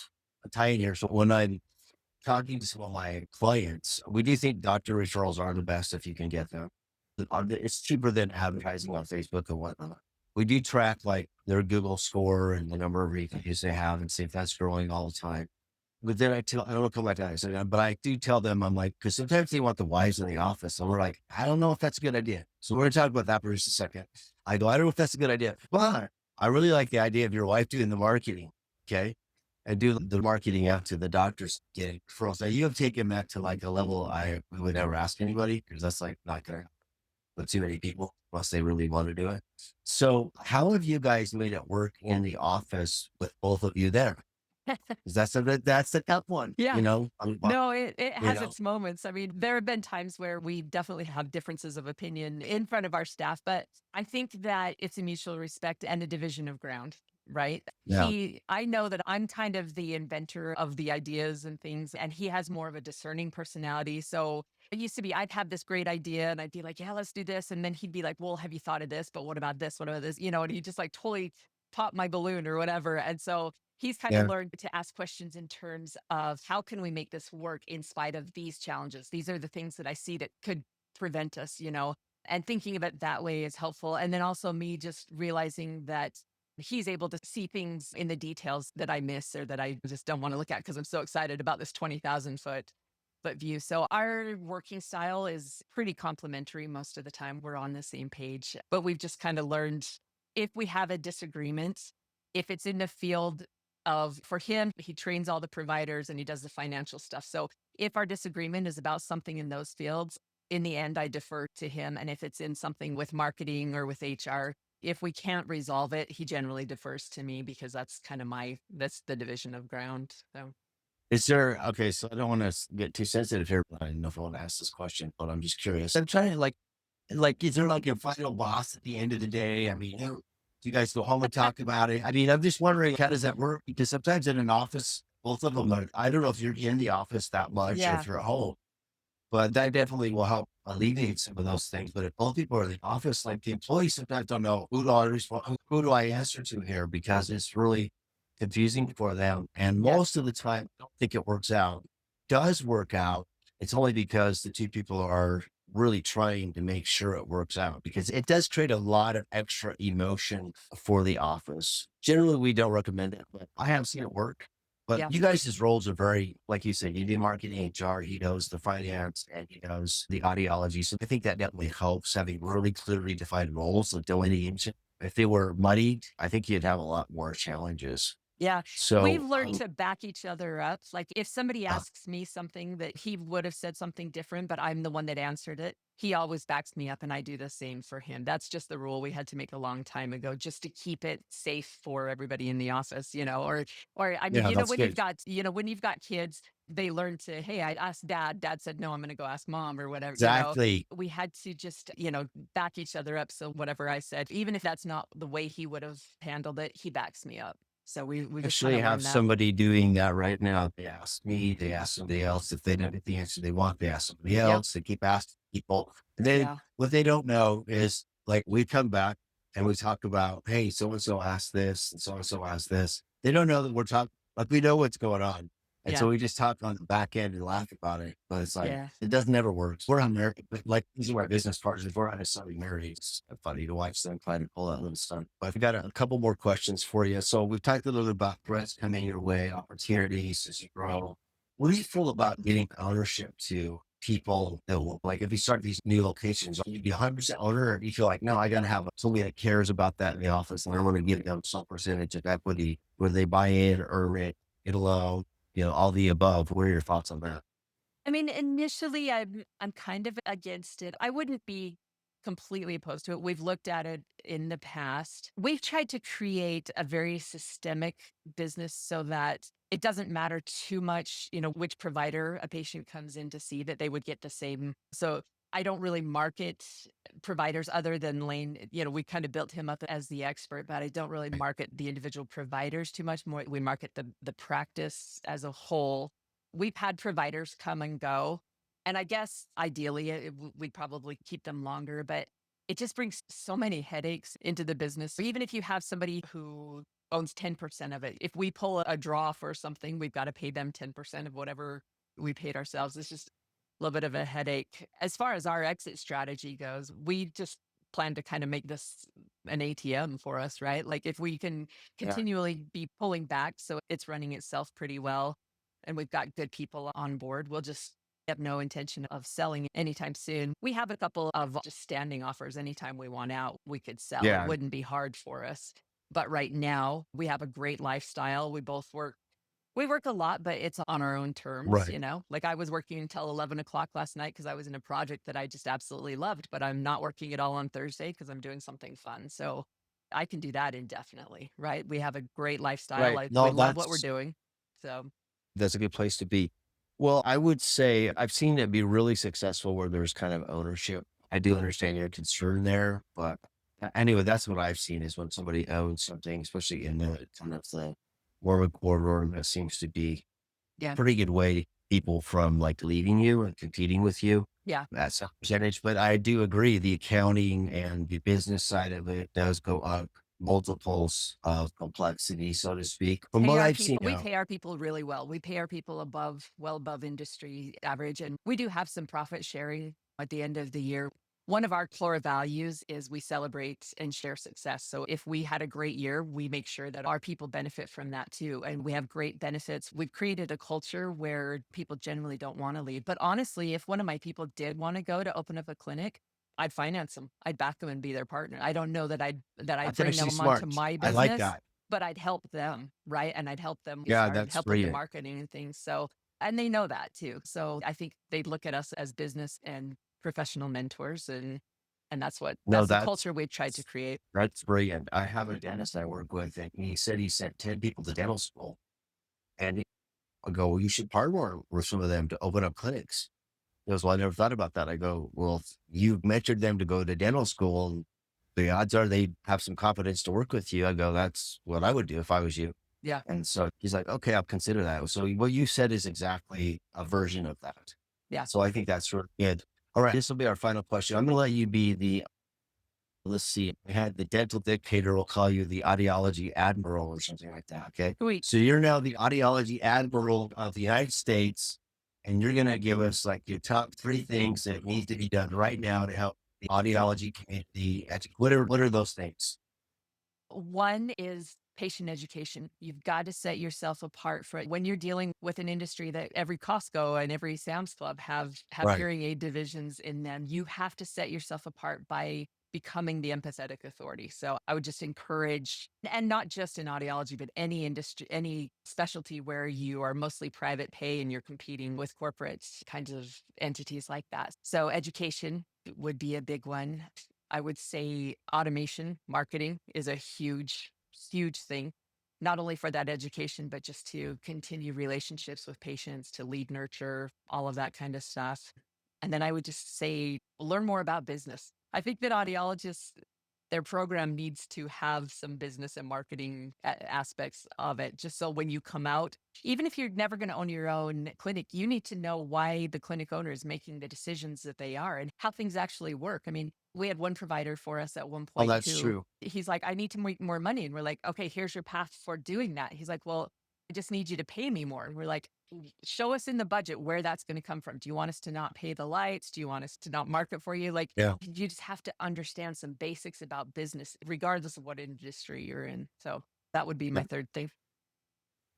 a tie in here. So when I'm talking to some of my clients, we do think doctor referrals are the best if you can get them. It's cheaper than advertising on Facebook and whatnot. We do track like their Google score and the number of reviews they have and see if that's growing all the time. But then I don't come like that. I said, but I do tell them, I'm like, because sometimes they want the wives in the office. And we're like, I don't know if that's a good idea. So we're going to talk about that for just a second. I go, I don't know if that's a good idea, but I really like the idea of your wife doing the marketing. Okay. And do the marketing out to the doctors getting referrals. Now you have taken that to like a level I would never ask anybody because that's like not going to with too many people unless they really want to do it. So how have you guys made it work in the office with both of you there? 'Cause that's the tough one, Yeah. well, No, it you has know, its moments. I mean, there have been times where we definitely have differences of opinion in front of our staff, but I think that it's a mutual respect and a division of ground, right? yeah, I know that I'm kind of the inventor of the ideas and things, and he has more of a discerning personality. So it used to be I'd have this great idea and I'd be like, yeah, let's do this. And then he'd be like, well, have you thought of this? But what about this? What about this? And he just like totally pop my balloon or whatever. And so he's kind of yeah, learned to ask questions in terms of how can we make this work in spite of these challenges? These are the things that I see that could prevent us, and thinking of it that way is helpful. And then also me just realizing that he's able to see things in the details that I miss or that I just don't want to look at because I'm so excited about this 20,000 foot view. So our working style is pretty complementary most of the time. We're on the same page, but we've just kind of learned if we have a disagreement, if it's in the field for him, he trains all the providers and he does the financial stuff. So if our disagreement is about something in those fields, in the end, I defer to him. And if it's in something with marketing or with HR, if we can't resolve it, he generally defers to me because that's kind of that's the division of ground. So is there so I don't wanna get too sensitive here, but I don't know if I wanna ask this question, but I'm just curious. I'm trying to like Like, is there like a final boss at the end of the day? I mean, do you guys go home and talk about it? I mean, I'm just wondering, how does that work? Because sometimes in an office, both of them are, I don't know if you're in the office that much or Yeah. if you're at home, but that definitely will help alleviate some of those things. But if both people are in the office, like the employees sometimes don't know who do I answer to here, because it's really confusing for them. And Yeah. most of the time, I don't think it works out. Does work out. It's only because the two people are really trying to make sure it works out, because it does create a lot of extra emotion for the office. Generally, we don't recommend it, but I have seen it work. But Yeah. you guys' roles are very, like you said, you do marketing, HR, he knows the finance, and he knows the audiology. So I think that definitely helps, having really clearly defined roles of delineation. If they were muddied, I think you'd have a lot more challenges. Yeah. We've So, learned to back each other up. Like if somebody uh, asks me something that he would have said something different, but I'm the one that answered it, he always backs me up and I do the same for him. That's just the rule we had to make a long time ago just to keep it safe for everybody in the office, or I mean, yeah, that's when you've good. got, when you've got kids, they learn to, hey, I asked dad, dad said no, I'm going to go ask mom or whatever. Exactly. We had to just, back each other up. So whatever I said, even if that's not the way he would have handled it, he backs me up. So we just kind Actually of have learned that. somebody doing that right now. They ask me, they ask somebody else. If they don't get the answer they want, they ask somebody Yep. else. They keep asking people. And then Yeah. what they don't know is, like, we come back and we talk about, hey, so and so asked this and so asked this. They don't know that we're talking, like, we know what's going on. And Yeah. so we just talk on the back end and laugh about it. But it's like, Yeah. it doesn't ever work. We're not married. Like, these are my business partners. If we're not necessarily married, it's funny to watch them try to pull that little stunt. But I've got a couple more questions for you. So we've talked a little bit about threats coming your way, opportunities as you grow. What do you feel about getting ownership to people that will, like, if you start these new locations, you be 100% owner, or do you feel like, no, I got to have somebody that cares about that in the office and I want to give them some percentage of equity, whether they buy in, earn it, get a loan, all the above. What are your thoughts on that? I mean, initially, I'm kind of against it. I wouldn't be completely opposed to it. We've looked at it in the past. We've tried to create a very systemic business so that it doesn't matter too much, which provider a patient comes in to see, that they would get the same. So I don't really market providers other than Layne. We kind of built him up as the expert, but I don't really market the individual providers too much more. We market the practice as a whole. We've had providers come and go, and I guess ideally we'd probably keep them longer, but it just brings so many headaches into the business. So even if you have somebody who owns 10% of it, if we pull a draw for something, we've got to pay them 10% of whatever we paid ourselves. It's just a little bit of a headache. As far as our exit strategy goes, we just plan to kind of make this an ATM for us, right? Like if we can Yeah. continually be pulling back so it's running itself pretty well and we've got good people on board, we'll just have no intention of selling anytime soon. We have a couple of just standing offers. Anytime we want out, we could sell. It Yeah. wouldn't be hard for us. But right now, we have a great lifestyle. We work a lot, but it's on our own terms, Right. Like I was working until 11 o'clock last night because I was in a project that I just absolutely loved, but I'm not working at all on Thursday because I'm doing something fun. So I can do that indefinitely, right? We have a great lifestyle. Right. Like we No, love what we're doing. So that's a good place to be. Well, I would say I've seen it be really successful where there's kind of ownership. I do understand your concern there, but anyway, that's what I've seen, is when somebody owns something, especially in the kind of the Mormon corridor, that seems to be yeah, pretty good way to keep people from, like, leaving you and competing with you. yeah. That's a percentage, but I do agree the accounting and the business side of it does go up multiples of complexity, so to speak. From Pay what our I've seen people we now. pay our people really well. We pay our people well above industry average, and we do have some profit sharing at the end of the year. One of our core values is we celebrate and share success. So if we had a great year, we make sure that our people benefit from that too. And we have great benefits. We've created a culture where people generally don't want to leave. But honestly, if one of my people did want to go to open up a clinic, I'd finance them. I'd back them and be their partner. I don't know that I'd That's bring actually them onto smart. my I like business, that. but I'd help them, right? And I'd help them Yeah, that's help with the brilliant. marketing and things. So, and they know that too. So I think they'd look at us as business and professional mentors, and No, that's the culture we've tried to create. that's brilliant. I have a dentist I work with, and he said he sent 10 people to dental school. And I go, well, you should partner with some of them to open up clinics. He goes, well, I never thought about that. I go, well, if you've mentored them to go to dental school, and the odds are they have some confidence to work with you. I go, that's what I would do if I was you. Yeah. And so he's like, okay, I'll consider that. So what you said is exactly a version of that. Yeah. So I think that's sort of good. All right. This will be our final question. I'm going to let you be let's see, we had the dental dictator, will call you the audiology admiral or something like that. Okay. Sweet. So you're now the audiology admiral of the United States, and you're going to give us like your top 3 things that need to be done right now to help the audiology community. What are those things? One is patient education. You've got to set yourself apart for when you're dealing with an industry that every Costco and every Sam's Club have Right. hearing aid divisions in them. You have to set yourself apart by becoming the empathetic authority. So I would just encourage, and not just in audiology, but any industry, any specialty where you are mostly private pay and you're competing with corporate kinds of entities like that. So education would be a big one. I would say automation marketing is a huge, huge thing, not only for that education, but just to continue relationships with patients, to lead nurture, all of that kind of stuff. And then I would just say, learn more about business. I think that audiologists, their program needs to have some business and marketing aspects of it, just so when you come out, even if you're never going to own your own clinic, you need to know why the clinic owner is making the decisions that they are and how things actually work. I mean, we had one provider for us at one Oh, point that's too. true. He's like, I need to make more money. And we're like, okay, here's your path for doing that. He's like, well, I just need you to pay me more. And we're like, show us in the budget where that's going to come from. Do you want us to not pay the lights? Do you want us to not market for you? Like, Yeah. you just have to understand some basics about business, regardless of what industry you're in. So that would be my third thing.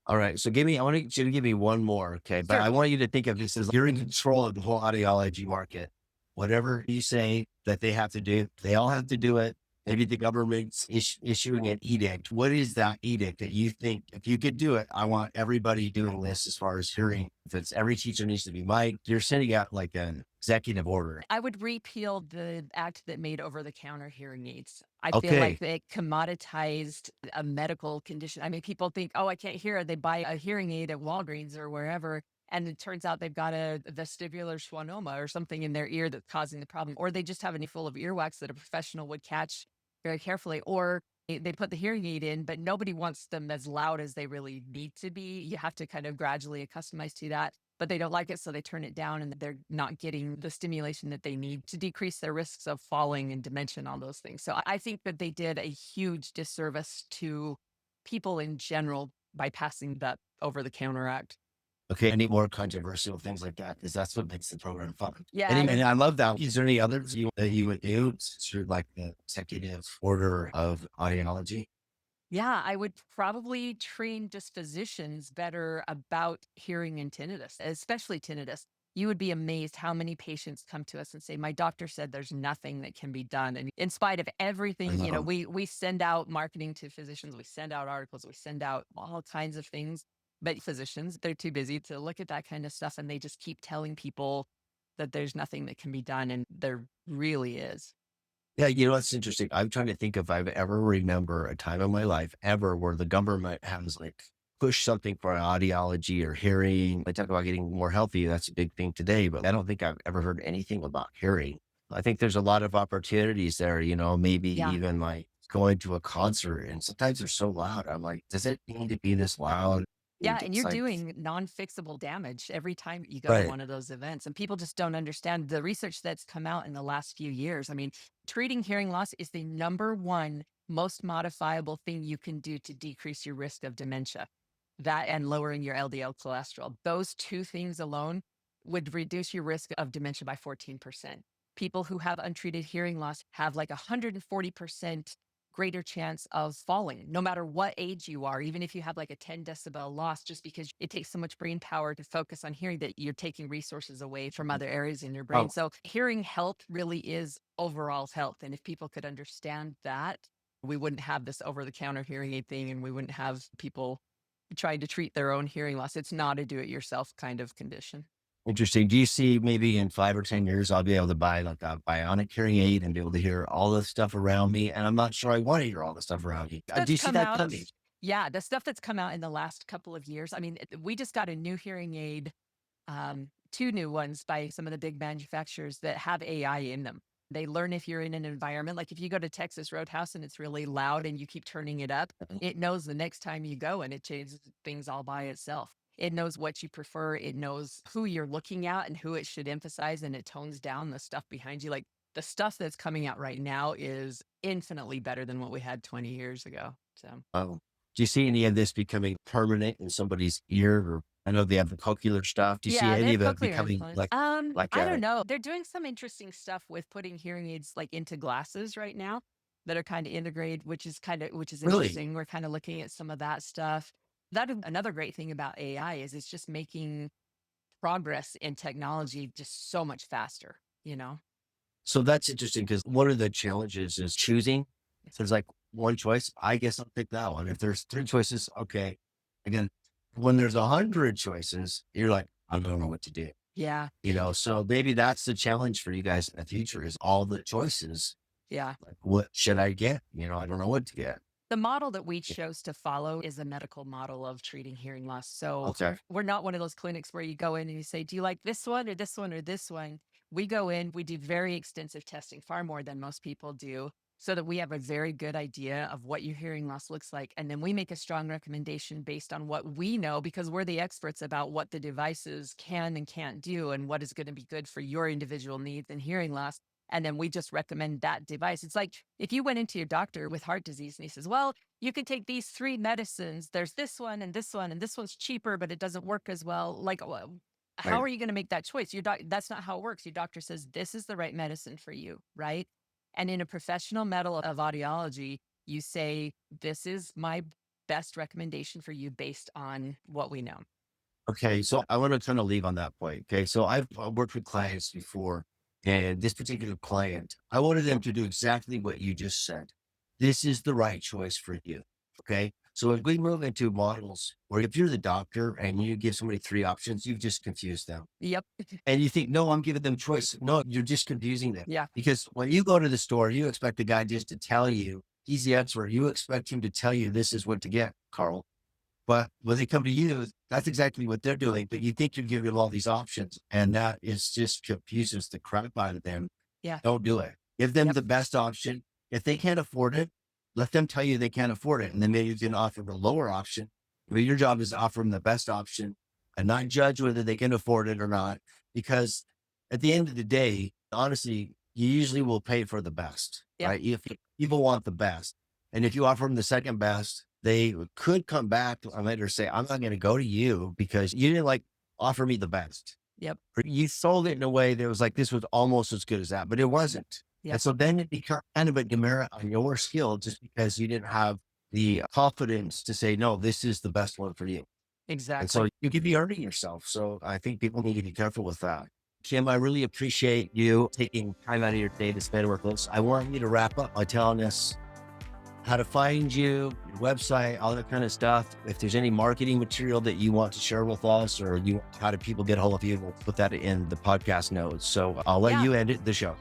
All right. So I want you to give me one more. Okay. But Sure. I want you to think of this as you're in control of the whole audiology market. Whatever you say that they have to do, they all have to do it. Maybe the government's issuing an edict. What is that edict that you think, if you could do it, I want everybody doing this as far as hearing? If it's every teacher needs to be mic'd, you're sending out like an executive order. I would repeal the act that made over the counter hearing aids. I feel like Okay. they commoditized a medical condition. I mean, people think, oh, I can't hear. They buy a hearing aid at Walgreens or wherever. And it turns out they've got a vestibular schwannoma or something in their ear that's causing the problem. Or they just have an ear full of earwax that a professional would catch very carefully. Or they put the hearing aid in, but nobody wants them as loud as they really need to be. You have to kind of gradually customize to that, but they don't like it. So they turn it down and they're not getting the stimulation that they need to decrease their risks of falling and dementia and all those things. So I think that they did a huge disservice to people in general by passing that over the counter act. Okay. Any more controversial things like that? Because that's what makes the program fun. Yeah. And I love that. Is there any others that you would do? Since you're like the executive order of audiology. Yeah, I would probably train just physicians better about hearing and tinnitus, especially tinnitus. You would be amazed how many patients come to us and say, my doctor said there's nothing that can be done. And in spite of I everything, know. we send out marketing to physicians, we send out articles, we send out all kinds of things. But physicians, they're too busy to look at that kind of stuff. And they just keep telling people that there's nothing that can be done. And there really is. Yeah, you know, it's interesting. I'm trying to think if I've ever remember a time in my life ever where the government has like pushed something for audiology or hearing. They talk about getting more healthy. That's a big thing today, but I don't think I've ever heard anything about hearing. I think there's a lot of opportunities there, maybe Yeah. even like going to a concert, and sometimes they're so loud. I'm like, does it need to be this loud? Yeah, And and it's you're like, doing non-fixable damage every time you go to right. one of those events. And people just don't understand the research that's come out in the last few years. I mean, treating hearing loss is the number one most modifiable thing you can do to decrease your risk of dementia. That and lowering your LDL cholesterol. Those two things alone would reduce your risk of dementia by 14%. People who have untreated hearing loss have like 140% greater chance of falling, no matter what age you are, even if you have like a 10 decibel loss, just because it takes so much brain power to focus on hearing that you're taking resources away from other areas in your brain. Oh, So hearing health really is overall health. And if people could understand that, we wouldn't have this over the counter hearing aid thing and we wouldn't have people trying to treat their own hearing loss. It's not a do it yourself kind of condition. interesting. Do you see maybe in 5 or 10 years, I'll be able to buy like a bionic hearing aid and be able to hear all the stuff around me? And I'm not sure I want to hear all the stuff around me. Do That's you see come that out. coming? Yeah, the stuff that's come out in the last couple of years. I mean, we just got a new hearing aid two new ones by some of the big manufacturers that have AI in them. They learn if you're in an environment, like if you go to Texas Roadhouse and it's really loud and you keep turning it up, it knows the next time you go and it changes things all by itself. It knows what you prefer. It knows who you're looking at and who it should emphasize, and it tones down the stuff behind you. Like the stuff that's coming out right now is infinitely better than what we had 20 years ago. So, Do you see any of this becoming permanent in somebody's ear? Or I know they have the cochlear stuff. Do you see yeah, they any have of it cochlear becoming implants. like I don't know. They're doing some interesting stuff with putting hearing aids like into glasses right now that are kind of integrated, which is really? interesting. We're kind of looking at some of that stuff. That is another great thing about AI is it's just making progress in technology just so much faster, you know? So that's interesting because one of the challenges is choosing. So there's like one choice. I guess I'll pick that one. If there's three choices, okay. Again, when there's 100 choices, you're like, I don't know what to do. Yeah. So maybe that's the challenge for you guys in the future is all the choices. Yeah. Like, what should I get? I don't know what to get. The model that we chose to follow is a medical model of treating hearing loss. So Okay. we're not one of those clinics where you go in and you say, do you like this one or this one or this one? We go in, we do very extensive testing, far more than most people do, so that we have a very good idea of what your hearing loss looks like. And then we make a strong recommendation based on what we know, because we're the experts about what the devices can and can't do and what is going to be good for your individual needs and hearing loss. And then we just recommend that device. It's like if you went into your doctor with heart disease and he says, well, you can take these three medicines. There's this one and this one, and this one's cheaper, but it doesn't work as well. Like, how Right. are you going to make that choice? That's not how it works. Your doctor says, this is the right medicine for you, right? And in a professional medal of audiology, you say, this is my best recommendation for you based on what we know. Okay. So I want to kind of leave on that point. Okay. So I've worked with clients before, and this particular client, I wanted them to do exactly what you just said. This is the right choice for you. Okay. So if we move into models where if you're the doctor and you give somebody three options, you've just confused them. Yep. And you think, no, I'm giving them choice. No, you're just confusing them. Yeah. Because when you go to the store, you expect the guy just to tell you, he's the expert. You expect him to tell you this is what to get, Carl. But when they come to you, that's exactly what they're doing. But you think you're giving them all these options, and that is just confuses the crap out of them. Yeah. Don't do it. Give them Yep. the best option. If they can't afford it, let them tell you they can't afford it. And then maybe you can offer them a lower option. But your job is to offer them the best option and not judge whether they can afford it or not. Because at the end of the day, honestly, you usually will pay for the best, Yep. right? If people want the best. And if you offer them the second best, they could come back and later say, I'm not going to go to you because you didn't offer me the best. Yep. Or you sold it in a way that was like, this was almost as good as that, but it wasn't. Yep. And so then it becomes kind of a demerit on your skill just because you didn't have the confidence to say, no, this is the best one for you. Exactly. And so you could be hurting yourself. So I think people need to be careful with that. Kim, I really appreciate you taking time out of your day to spend with us. I want you to wrap up by telling us how to find you, your website, all that kind of stuff. If there's any marketing material that you want to share with us, or how do people get a hold of you, we'll put that in the podcast notes. So I'll let you end the show.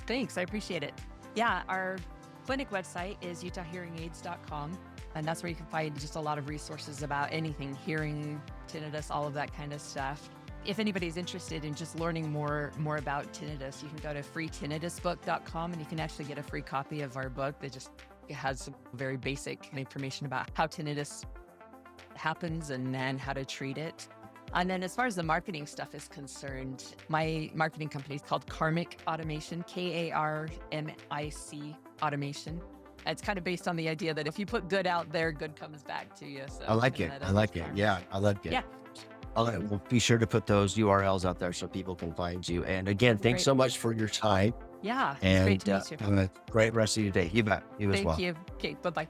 Thanks. I appreciate it. Yeah. Our clinic website is utahhearingaids.com. And that's where you can find just a lot of resources about anything, hearing, tinnitus, all of that kind of stuff. If anybody's interested in just learning more about tinnitus, you can go to freetinnitusbook.com and you can actually get a free copy of our book that just has some very basic information about how tinnitus happens and then how to treat it. And then as far as the marketing stuff is concerned, my marketing company is called Karmic Automation, Karmic Automation. It's kind of based on the idea that if you put good out there, good comes back to you. So I like it. I like it. Yeah, I like it. Yeah. All right. Well, be sure to put those URLs out there so people can find you. And again, thanks so much for your time. Yeah. And it's great to meet you. have a great rest of your day. You bet. You as well. Thank you. Okay. Bye-bye.